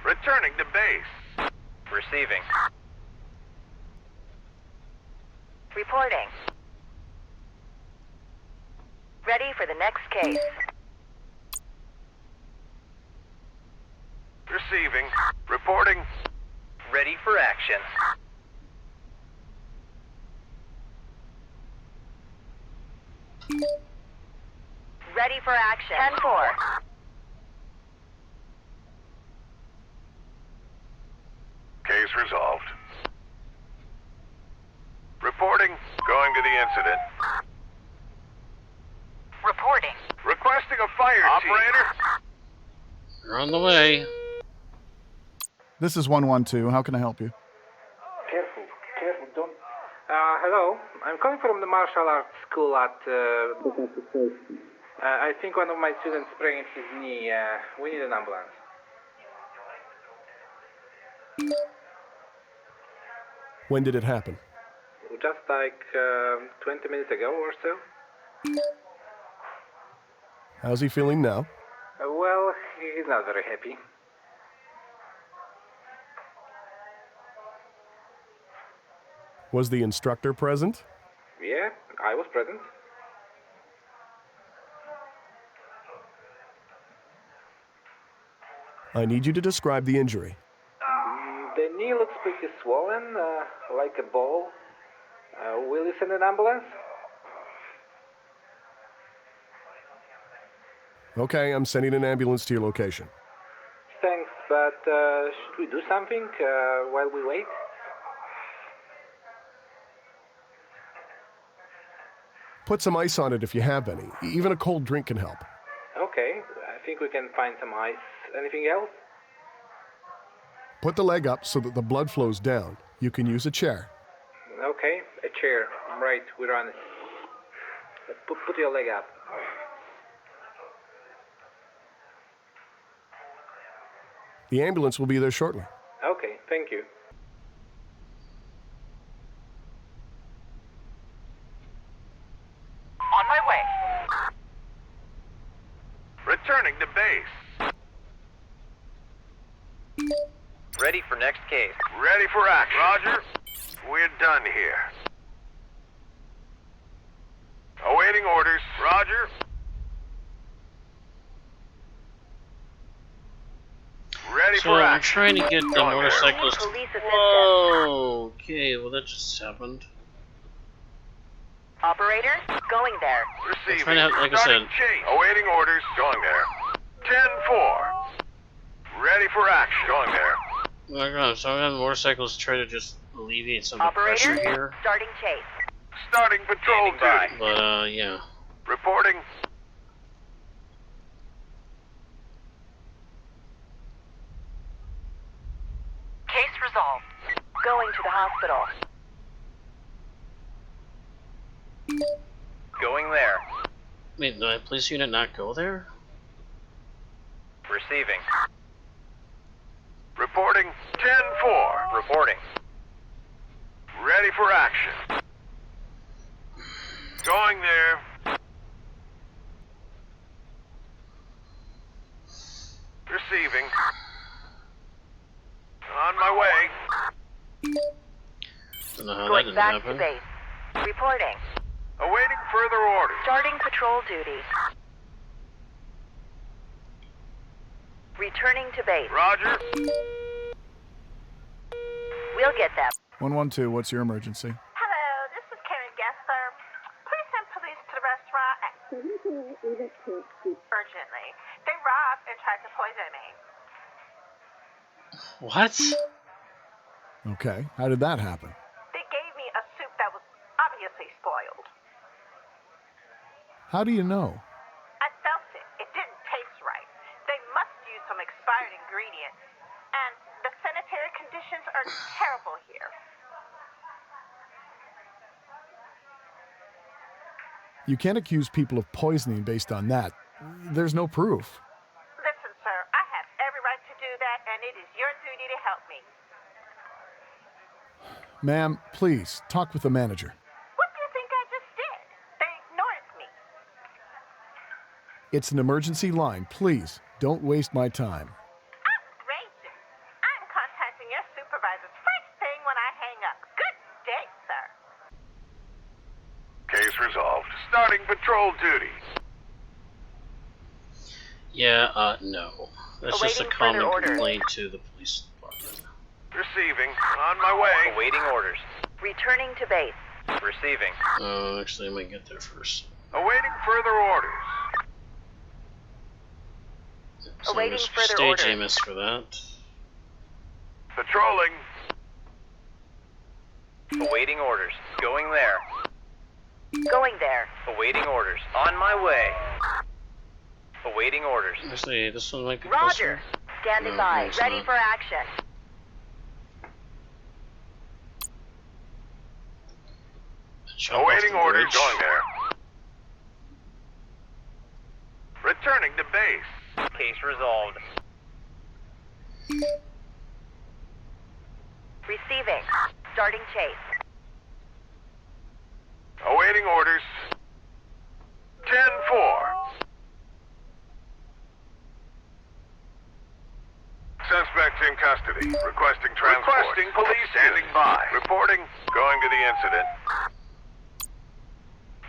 Returning to base. Receiving. Reporting. Ready for the next case. Receiving. Reporting. Ready for action. Ready for action. 10-4. Case resolved. Reporting. Going to the incident. Reporting. Requesting a fire team. Operator. You're on the way. This is 112. How can I help you? Careful, don't. Hello. I'm calling from the martial arts school at. I think one of my students sprained his knee. We need an ambulance. When did it happen? Just like 20 minutes ago or so. How's he feeling now? Well, he's not very happy. Was the instructor present? Yeah, I was present. I need you to describe the injury. The knee looks pretty swollen, like a ball. Will you send an ambulance? Okay, I'm sending an ambulance to your location. Thanks, but should we do something while we wait? Put some ice on it if you have any. Even a cold drink can help. Okay, I think we can find some ice. Anything else? Put the leg up so that the blood flows down. You can use a chair. Okay, a chair. Right, we're on it. Put your leg up. The ambulance will be there shortly. Okay, thank you. On my way. Returning to base. Ready for next case. Ready for action. Roger. We're done here. Awaiting orders. Roger. Ready So for I'm action. trying to get the Going there. motorcyclist. Police assistance. Whoa. Okay, well that just happened. Operator, going there. Receiving. trying to, like I Starting said- chase. Awaiting orders. Going there. 10-4. Ready for action. Going there. Oh my god, so I'm having motorcyclists try to just alleviate some of the Operator, pressure here. starting chase. Starting patrol Standing by. duty. But yeah. Reporting. Case resolved. Going to the hospital. Going there. Wait, did my police unit not go there? Receiving. Reporting. 10-4. Reporting. Ready for action. Going there. Receiving. On my way. Don't know how that Going didn't back happen. to base. Reporting. Awaiting further orders. Starting patrol duty. Returning to base. Roger. We'll get them. 112, what's your emergency? Hello, this is Karen Gessler. Please send police to the restaurant urgently. They robbed and tried to poison me. What? Okay, how did that happen? They gave me a soup that was obviously spoiled. How do you know? I felt it. It didn't taste right. They must use some expired ingredient. And the sanitary conditions are terrible here. You can't accuse people of poisoning based on that. There's no proof. Listen, sir, I have every right to do that, and it is your duty to help me. Ma'am, please, talk with the manager. What do you think I just did? They ignored me. It's an emergency line. Please, don't waste my time. Outrageous. I'm contacting your supervisors first thing when I hang up. Good day, sir. Case resolved. Starting patrol duty. Yeah, no. That's just a Awaiting common further orders. complaint to the police department. Receiving. On my way. Awaiting orders. Returning to base. Receiving. Actually, I might get there first. Awaiting further orders. So Awaiting there's further stage orders. Amos for that. Patrolling. Awaiting orders. Going there. Going there. Awaiting orders. On my way. Awaiting orders. Actually, this one might be Roger. closer. Standing No, by. it's Ready not. for action. Jump off Awaiting the orders. bridge. Going there. Returning to base. Case resolved. Receiving. Starting chase. Awaiting orders. 10-4. Suspects in custody. Requesting transport. Requesting police. Standing by. Reporting. Going to the incident.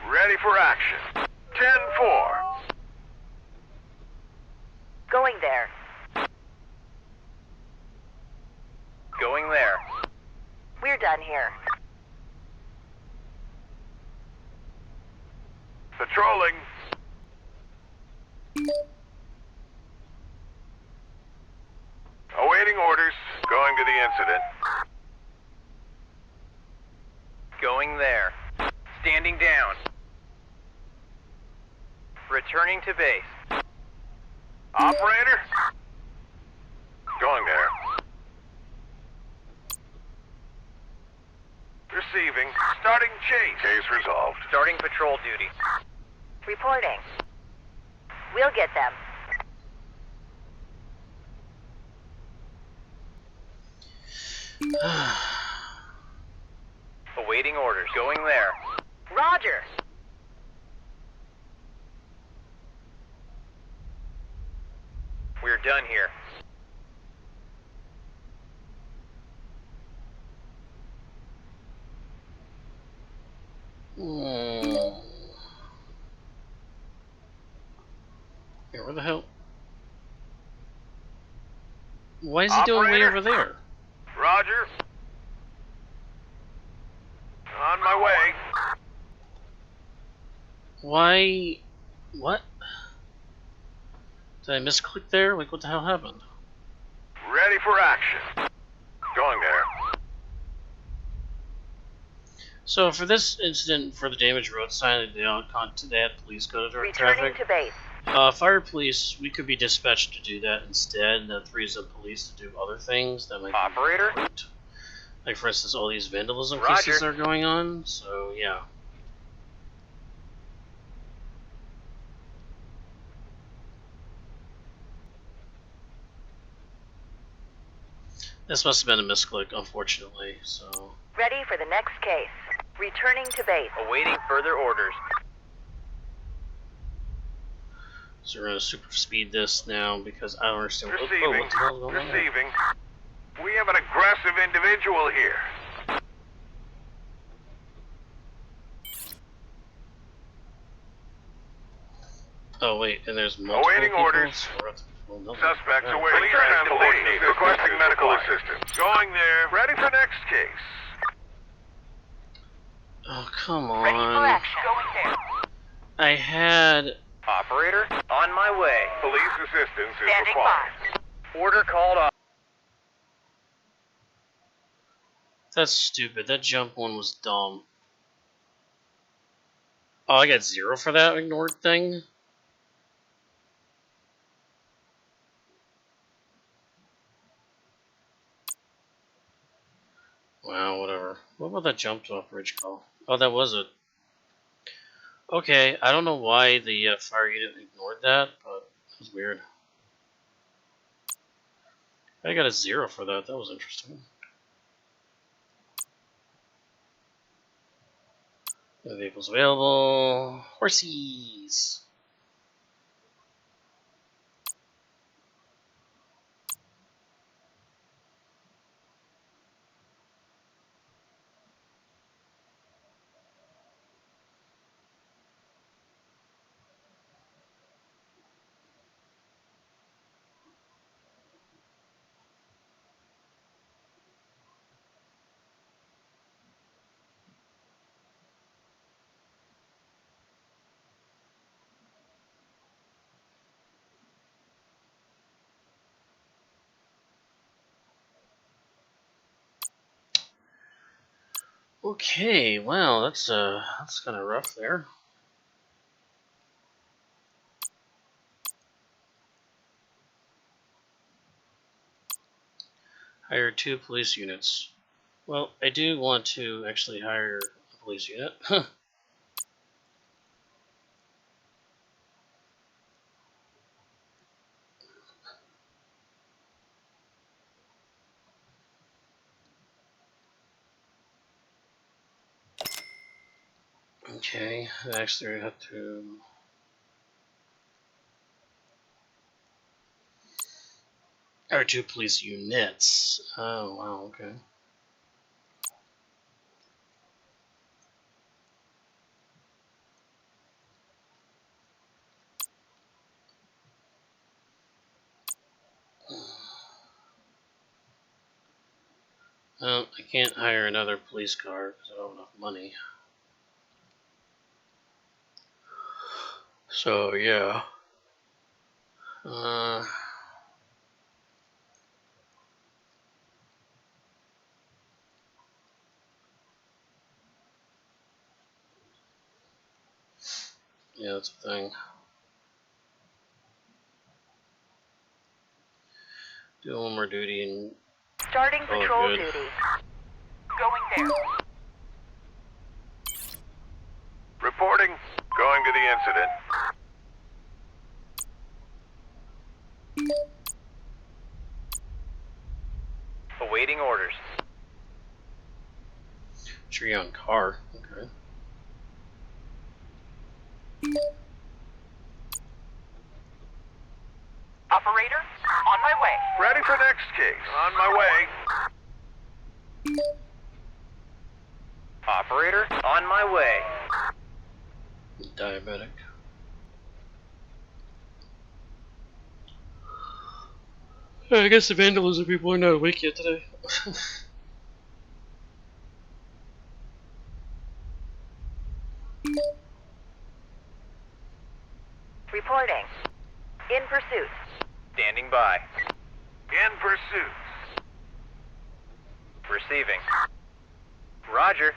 Ready for action. 10-4. Going there. Going there. We're done here. Patrolling. Awaiting orders. Going to the incident. Going there. Standing down. Returning to base. Operator. Going there. Receiving. Starting chase. Case resolved. Starting patrol duty. Reporting. We'll get them. Awaiting orders. Going there. Roger. We're done here. Yeah, where the hell? Why is he doing way Operator? over there? Roger. On my way. Why? What? Did I misclick there? Like, what the hell happened? Ready for action. Going there. So for this incident, for the damaged road sign, they had police go to direct Returning traffic. to base. Fire police, we could be dispatched to do that instead, and that frees up police to do other things that might be Operator? important. Like, for instance, all these vandalism Roger. cases are going on, so yeah. This must have been a misclick, unfortunately, so... Ready for the next case. Returning to base. Awaiting further orders. So we're gonna super speed this now, because I don't understand what, Receiving. what the hell is going on. Receiving. We have an aggressive individual here. Oh wait, and there's multiple Awaiting people? orders. So we're at the- well, no, Suspects yeah. awaiting transportation. Requesting medical assistance. Going there. Ready for next case. Oh, come Ready for on. action. Going there. I had... Operator, on my way. Police assistance is Standing required. by. Order called off. That's stupid. That jump one was dumb. Oh, I got 0 for that ignored thing? Wow, whatever. What about that jump off bridge call? Oh, that was it. Okay, I don't know why the fire unit ignored that, but it was weird. I got a 0 for that. That was interesting. The vehicles available. Horsies. Okay, wow, that's kind of rough there. Hire 2 police units. Well, I do want to actually hire a police unit. Okay, actually I have to... Hire 2 police units. Oh, wow, okay. Well, I can't hire another police car because I don't have enough money. So, yeah. Yeah, that's a thing. Do one more duty and... Starting patrol good. duty. Going there. Reporting. Going to the incident. Awaiting orders. Tree on car. Okay. Operator, on my way. Ready for next case. On my way. Operator, on my way. Diabetic. I guess the vandalism people are not awake yet today. Reporting. In pursuit. Standing by. In pursuit. Receiving. Roger.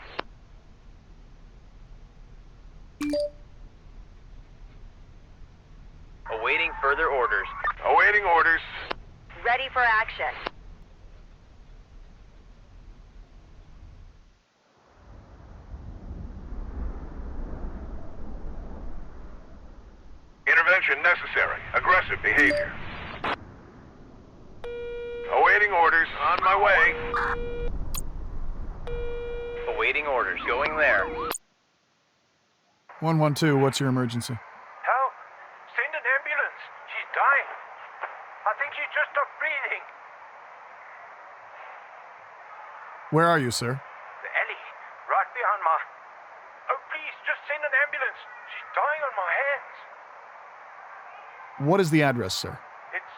Awaiting further orders. Awaiting orders. Ready for action. Intervention necessary. Aggressive behavior. Awaiting orders. On my way. Awaiting orders. Going there. 112, what's your emergency? Help! Send an ambulance. She's dying. I think she just stopped breathing. Where are you, sir? The alley, right behind my... Oh, please, just send an ambulance. She's dying on my hands. What is the address, sir? It's,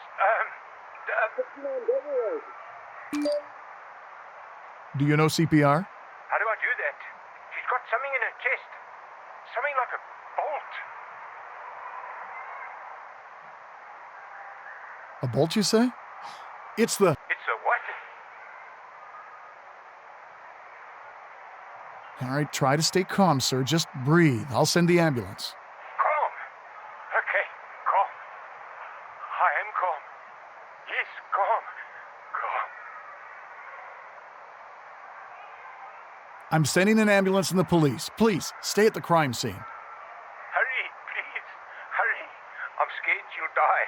Do you know CPR? How do I do that? She's got something in her chest. Something like a bolt. A bolt, you say? It's the... It's a what? All right, try to stay calm, sir. Just breathe. I'll send the ambulance. Calm. Okay, calm. I am calm. Yes, calm. Calm. I'm sending an ambulance and the police. Please, stay at the crime scene. Hurry, please. Hurry. I'm scared you'll die.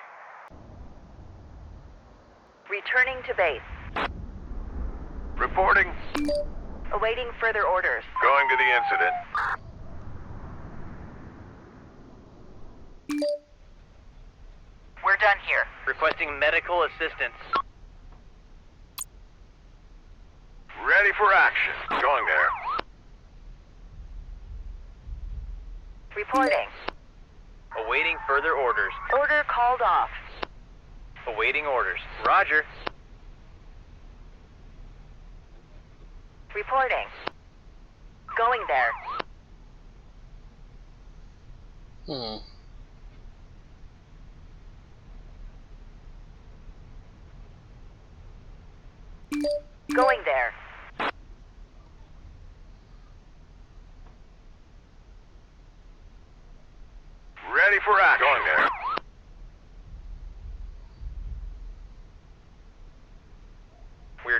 Returning to base. Reporting. Awaiting further orders. Going to the incident. We're done here. Requesting medical assistance. Ready for action. Going there. Reporting. Awaiting further orders. Order called off. Awaiting orders. Roger. Reporting. Going there. Going there.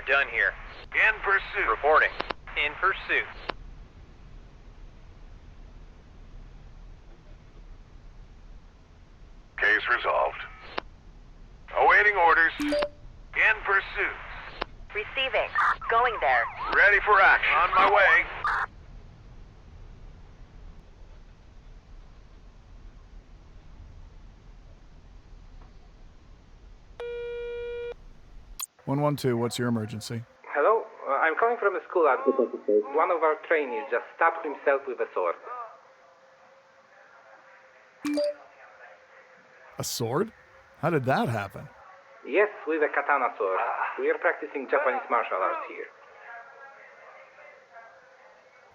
done here. In pursuit. Reporting. In pursuit. Case resolved. Awaiting orders. In pursuit. Receiving. Going there. Ready for action. On my way. What's your emergency? Hello? I'm calling from a school. One of our trainees just stabbed himself with a sword. A sword? How did that happen? Yes, with a katana sword. We are practicing Japanese martial arts here.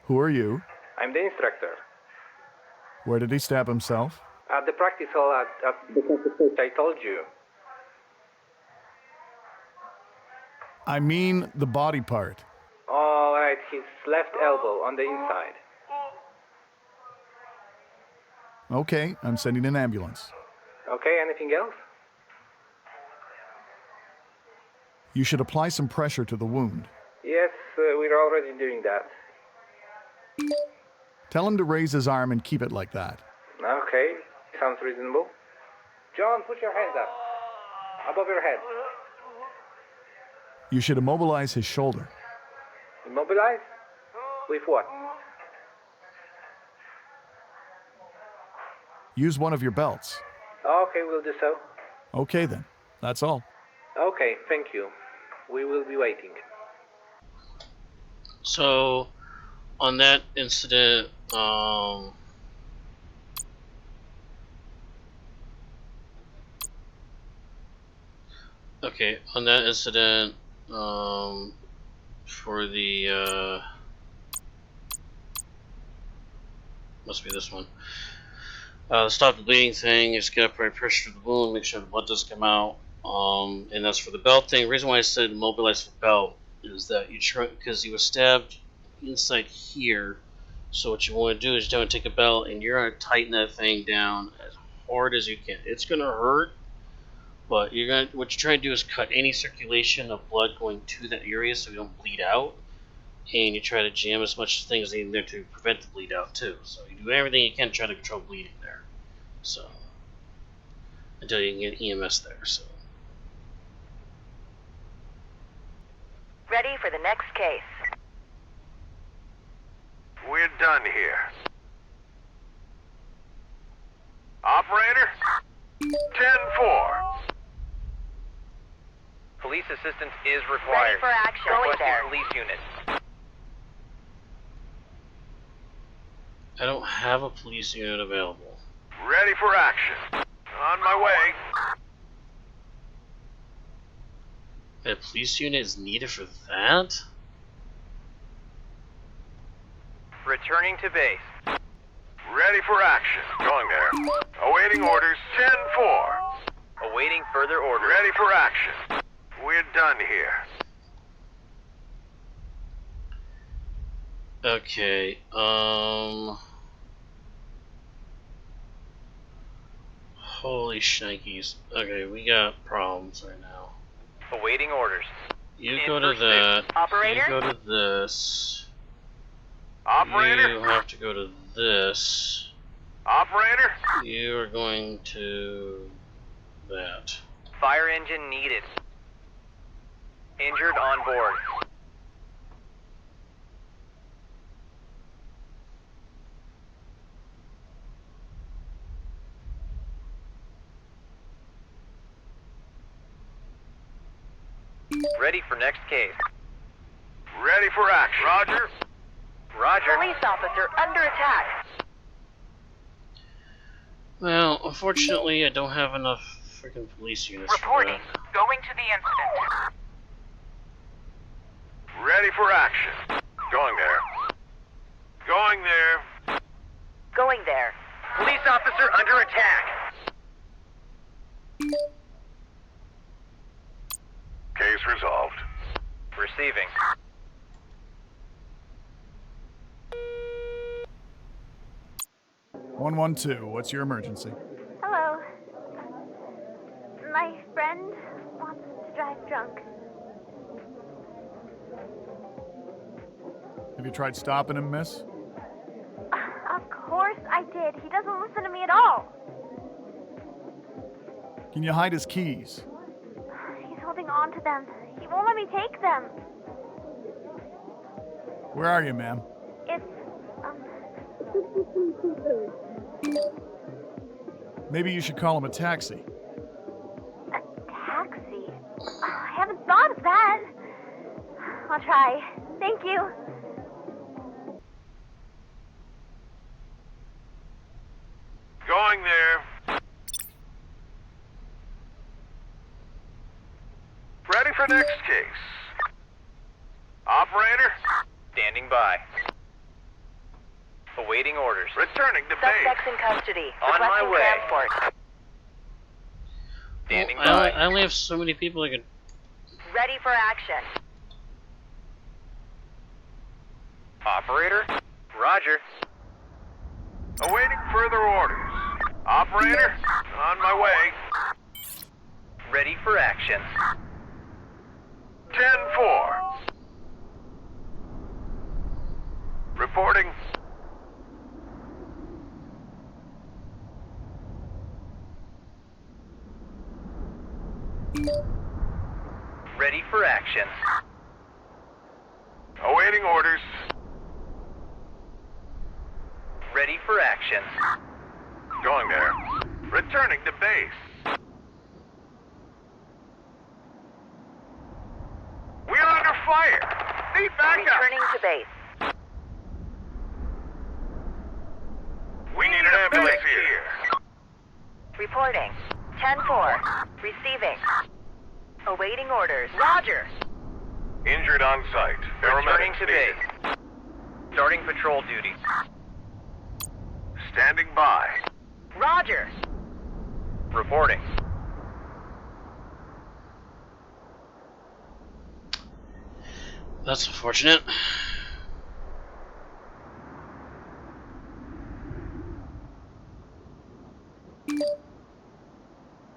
Who are you? I'm the instructor. Where did he stab himself? At the practice hall at I told you. I mean the body part. All right, his left elbow on the inside. Okay, I'm sending an ambulance. Okay, anything else? You should apply some pressure to the wound. Yes, we're already doing that. Tell him to raise his arm and keep it like that. Okay, sounds reasonable. John, put your hands up. Above your head. You should immobilize his shoulder. Immobilize? With what? Use one of your belts. Okay, we'll do so. Okay then, that's all. Okay, thank you. We will be waiting. So, on that incident, okay, on that incident, for the, must be this one. Stop the bleeding thing, just get up pressure to the wound, make sure the blood does come out. And that's for the belt thing. The reason why I said mobilize the belt is that you try, because he was stabbed inside here. So what you want to do is you want to take a belt and you're going to tighten that thing down as hard as you can. It's going to hurt, but you're going to, what you're trying to do is cut any circulation of blood going to that area so you don't bleed out. And you try to jam as much things in there to prevent the bleed out too. So you do everything you can to try to control bleeding there. So until you can get EMS there. So. Ready for the next case. We're done here. Operator? 10-4. Police assistance is required. Ready for action. Going Requesting there. police unit. I don't have a police unit available. Ready for action. On my way. A police unit is needed for that? Returning to base. Ready for action. Going there. Awaiting orders. 10-4. Awaiting further orders. Ready for action. We're done here. Okay, holy shnikes. Okay, we got problems right now. Awaiting orders. You In go to pursuit. that. Operator? You go to this. Operator? You have to go to this. Operator? You are going to that. Fire engine needed. Injured on board. Ready for next case. Ready for action. Roger. Roger. Police officer under attack. Well, unfortunately, I don't have enough freaking police units Reporting. for that. Going to the incident. Ready for action. Going there. Going there. Going there. Police officer under attack. Case resolved. Receiving. What's your emergency? Hello. My friend wants to drive drunk. Have you tried stopping him, miss? Of course I did. He doesn't listen to me at all. Can you hide his keys? He's holding on to them. He won't let me take them. Where are you, ma'am? It's, Maybe you should call him a taxi. taxi? I haven't thought of that. I'll try. Thank you. Going there. Ready for next case. Operator? Standing by. Awaiting orders. Returning to Suspects base. in custody. On my Requesting way. transport. Standing I by. only have so many people I can. Ready for action. Operator? Roger. Awaiting further orders. Operator? On my way. Ready for action. 10-4. Reporting. Ready for action. Awaiting orders. Ready for action. Going there. Returning to base. We're under fire. Need backup. Returning to base. We need an ambulance here. Reporting. 10-4. Receiving. Awaiting orders. Roger. Injured on site. Returning Paramedics to needed. base. Starting patrol duty. Standing by. Roger. Reporting. That's unfortunate.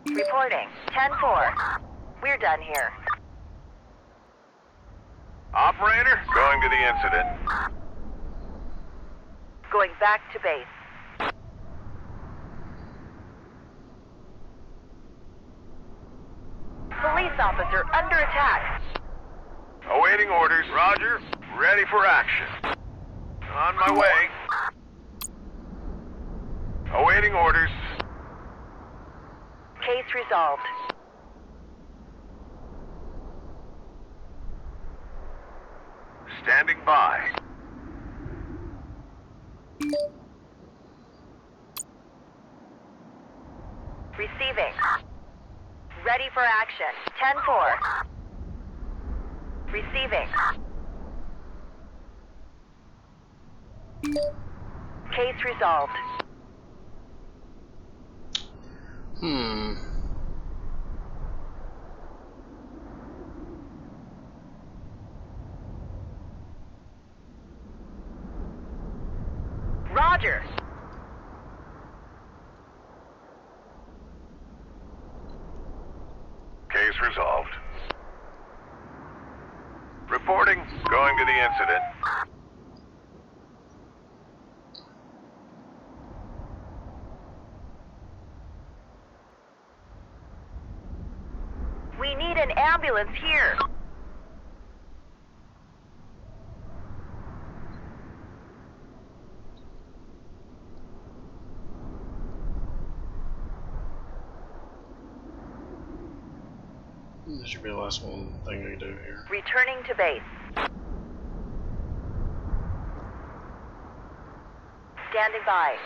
Reporting. 10-4. We're done here. Operator? Going to the incident. Going back to base. Police officer under attack. Awaiting orders. Roger. Ready for action. On my way. Awaiting orders. Case resolved. Standing by. Receiving. Ready for action. 10-4. Receiving. Case resolved. Roger. Case resolved. Reporting. Going to the incident. We need an ambulance here. This should be the last one thing I do here. Returning to base. Standing by.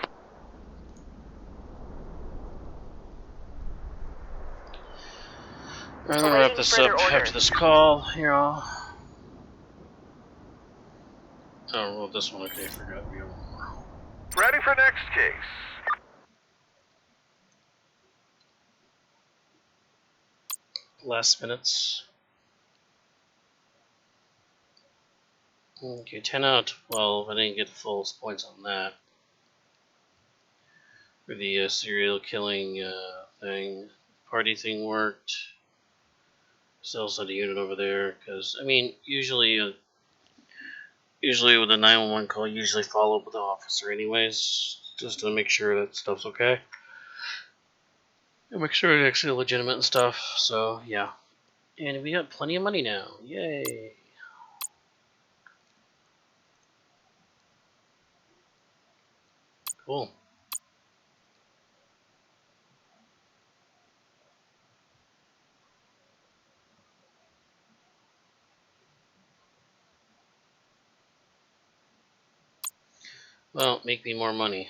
I'm gonna wrap this up after this call. Here, I'll. Oh, well, this one, okay, I forgot. We have one more. Ready for next case. Last minutes. Okay, 10 out of 12. I didn't get full points on that. For the serial killing thing. Party thing worked. Still had a unit over there, because, I mean, usually Usually with a 911 call, you usually follow up with the officer anyways, just to make sure that stuff's okay. And make sure it's actually legitimate and stuff, so yeah. And we got plenty of money now, yay! Cool. Well, make me more money.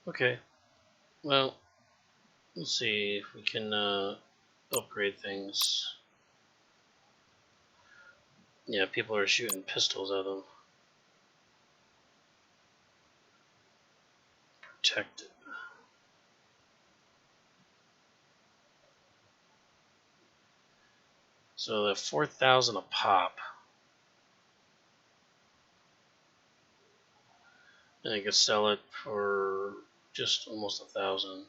Okay, well, let's see if we can upgrade things. Yeah, people are shooting pistols at them. Protect it. So they're 4,000 a pop. And I could sell it for just almost 1,000.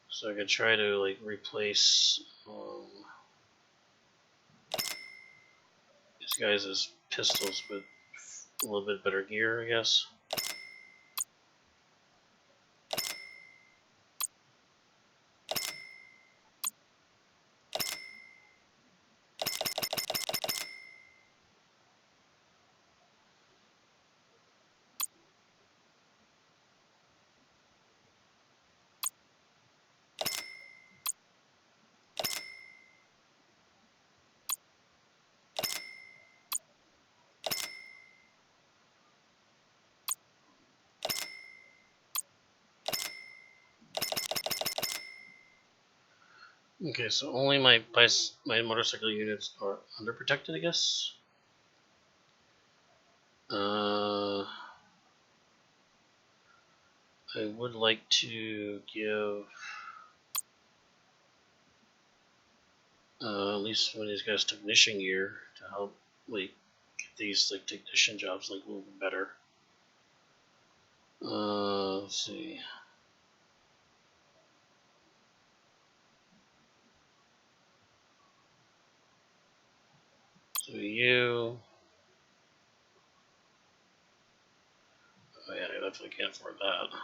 So I could try to like replace these guys as pistols with a little bit better gear, I guess. Okay, so only my motorcycle units are underprotected, I guess. I would like to give at least one of these guys technician gear to help like get these like technician jobs like a little bit better. Let's see. So you. Oh yeah, I definitely can't afford that.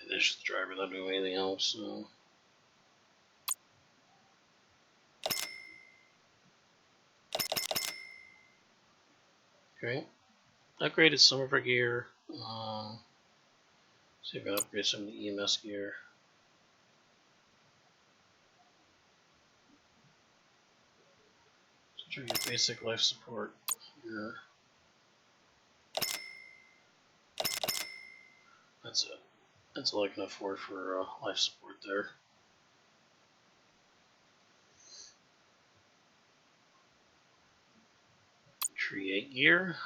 There's the driver, not doing anything else. So. Okay. Upgraded some of our gear. See if I can upgrade some of the EMS gear. So try to get basic life support here. That's it. That's all I can afford for life support there. Create gear.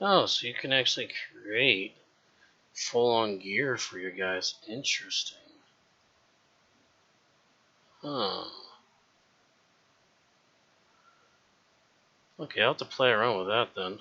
Oh, so you can actually create full-on gear for your guys. Interesting. Huh. Okay, I'll have to play around with that then.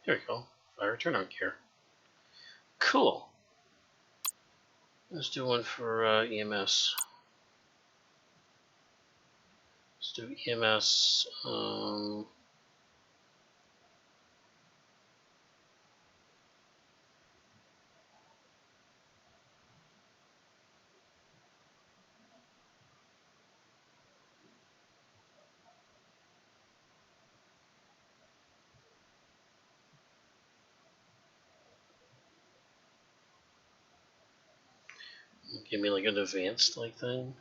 Here we go. Fire turnout gear. Cool. Let's do one for EMS. Let's do EMS. Give me like an advanced like thing.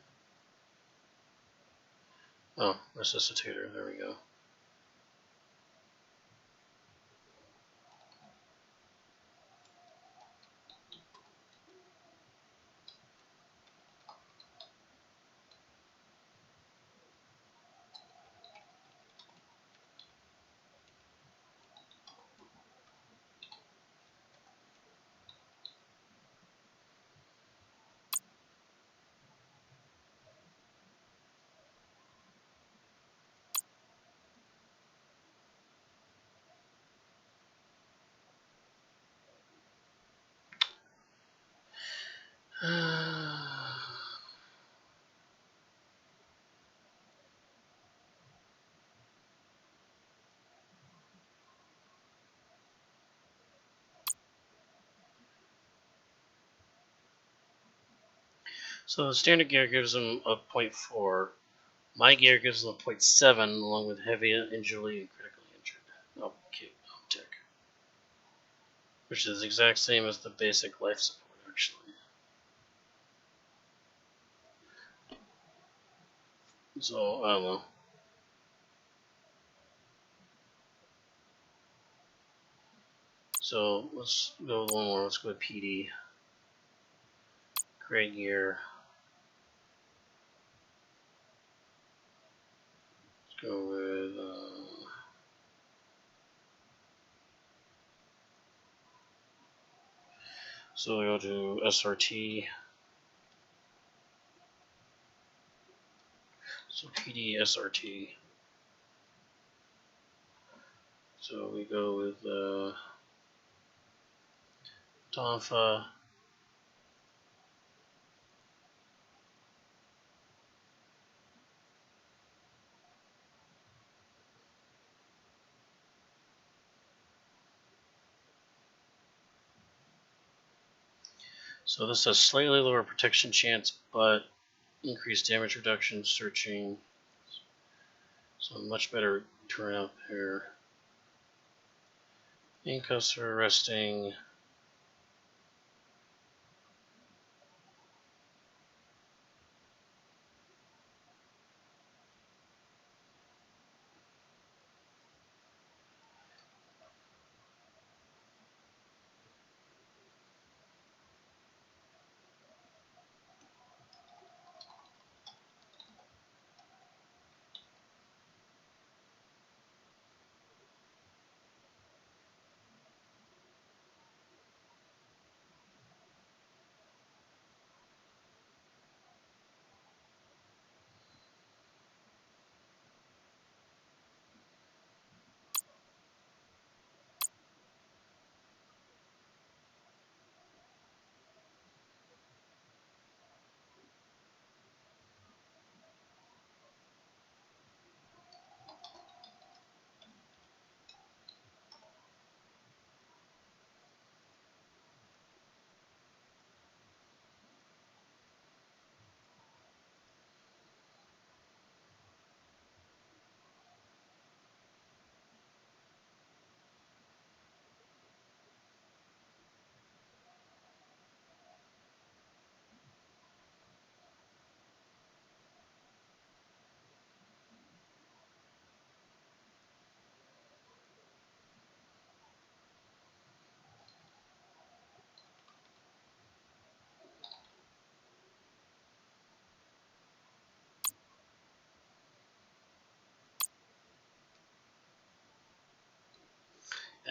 Oh, resuscitator. There we go. So the standard gear gives them a 0.4. My gear gives them a 0.7 along with heavy injury and critically injured. Okay, uptick. Which is the exact same as the basic life support, actually. So, I don't know. So, let's go with one more. Let's go with PD. Great gear. Let's go with... so we'll go to SRT. So PD, SRT. So we go with Tonfa. So this has slightly lower protection chance, but increased damage reduction, searching. So much better turnout here. Handcuffs for arresting.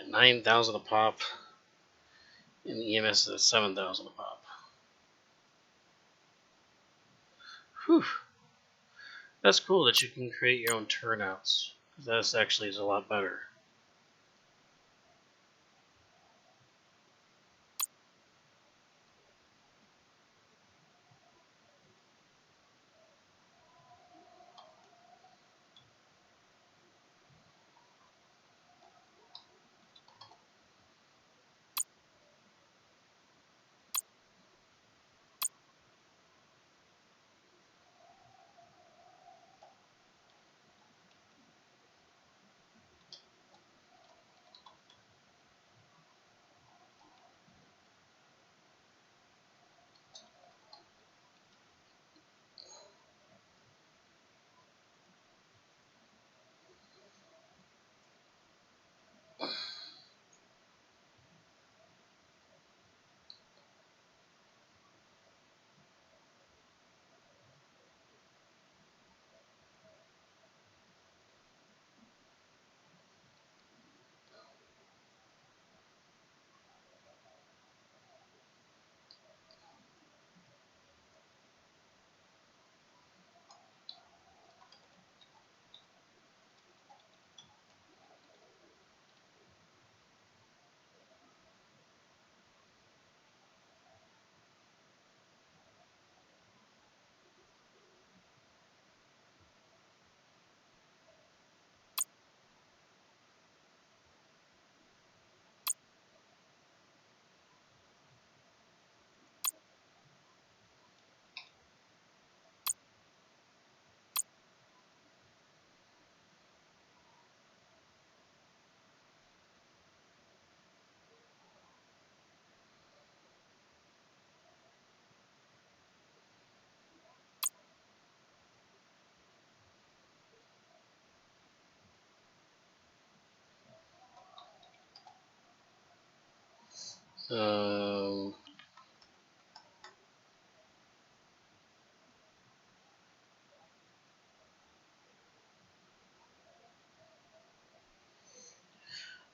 at 9,000 a pop, and the EMS is at 7,000 a pop. Whew. That's cool that you can create your own turnouts. That's actually is a lot better. Um,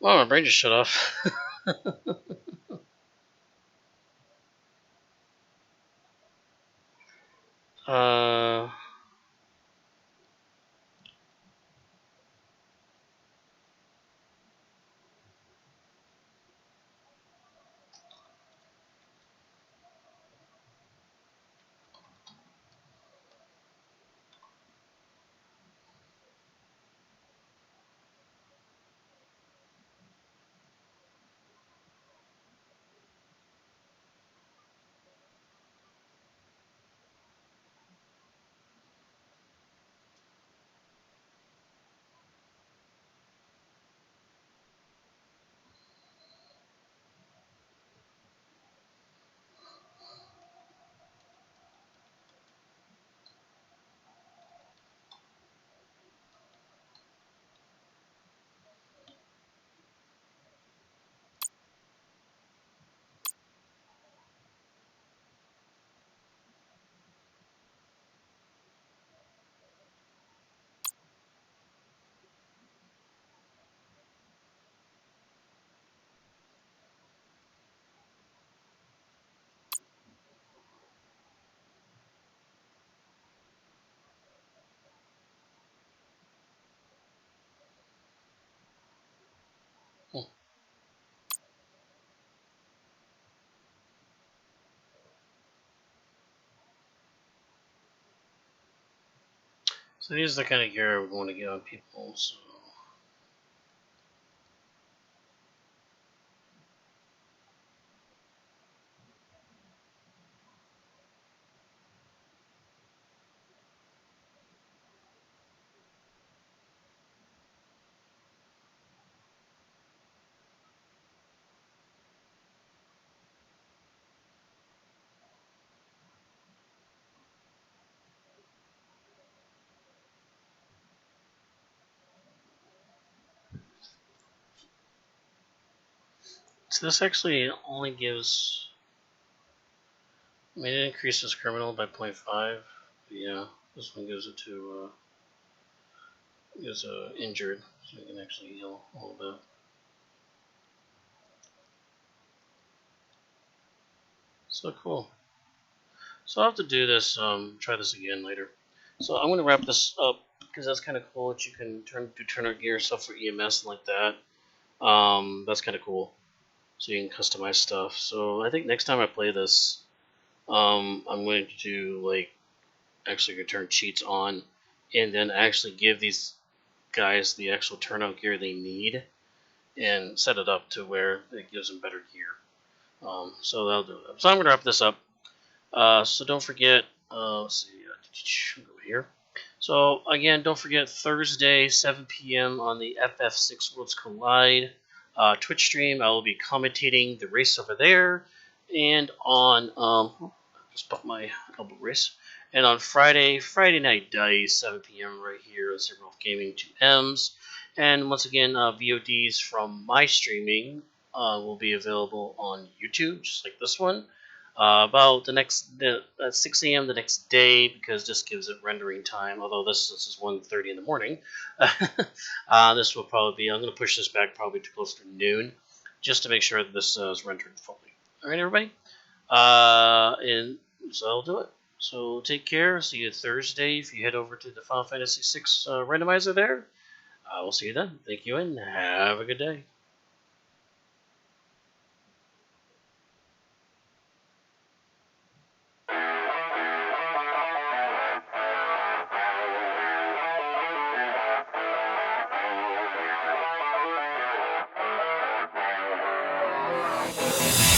well, my brain just shut off. uh, so these are the kind of gear I would want to get on people. So. So this actually only gives. I mean, it increases criminal by 0.5. Yeah, this one gives it to gives injured, so you can actually heal a little bit. So cool. So I'll have to do this, try this again later. So I'm going to wrap this up because that's kind of cool that you can do turner gear stuff for EMS and like that. That's kind of cool. So you can customize stuff. So I think next time I play this, I'm going to like actually return cheats on, and then actually give these guys the actual turnout gear they need, and set it up to where it gives them better gear. So that'll do it. So I'm going to wrap this up. So don't forget, let's see, go here. So again, don't forget Thursday, 7 p.m. on the FF6 Worlds Collide Twitch stream. I will be commentating the race over there, and on just bumped my elbow race. And on Friday Night Dice, 7 p.m. right here at Zero Gaming 2Ms. And once again, VODs from my streaming will be available on YouTube, just like this one. About at 6 a.m. the next day, because this gives it rendering time. Although this is 1:30 in the morning, this will probably be. I'm going to push this back probably to close to noon, just to make sure that this is rendered fully. All right, everybody. And so I'll do it. So take care. See you Thursday if you head over to the Final Fantasy VI randomizer there. I will see you then. Thank you and have a good day. Thank you.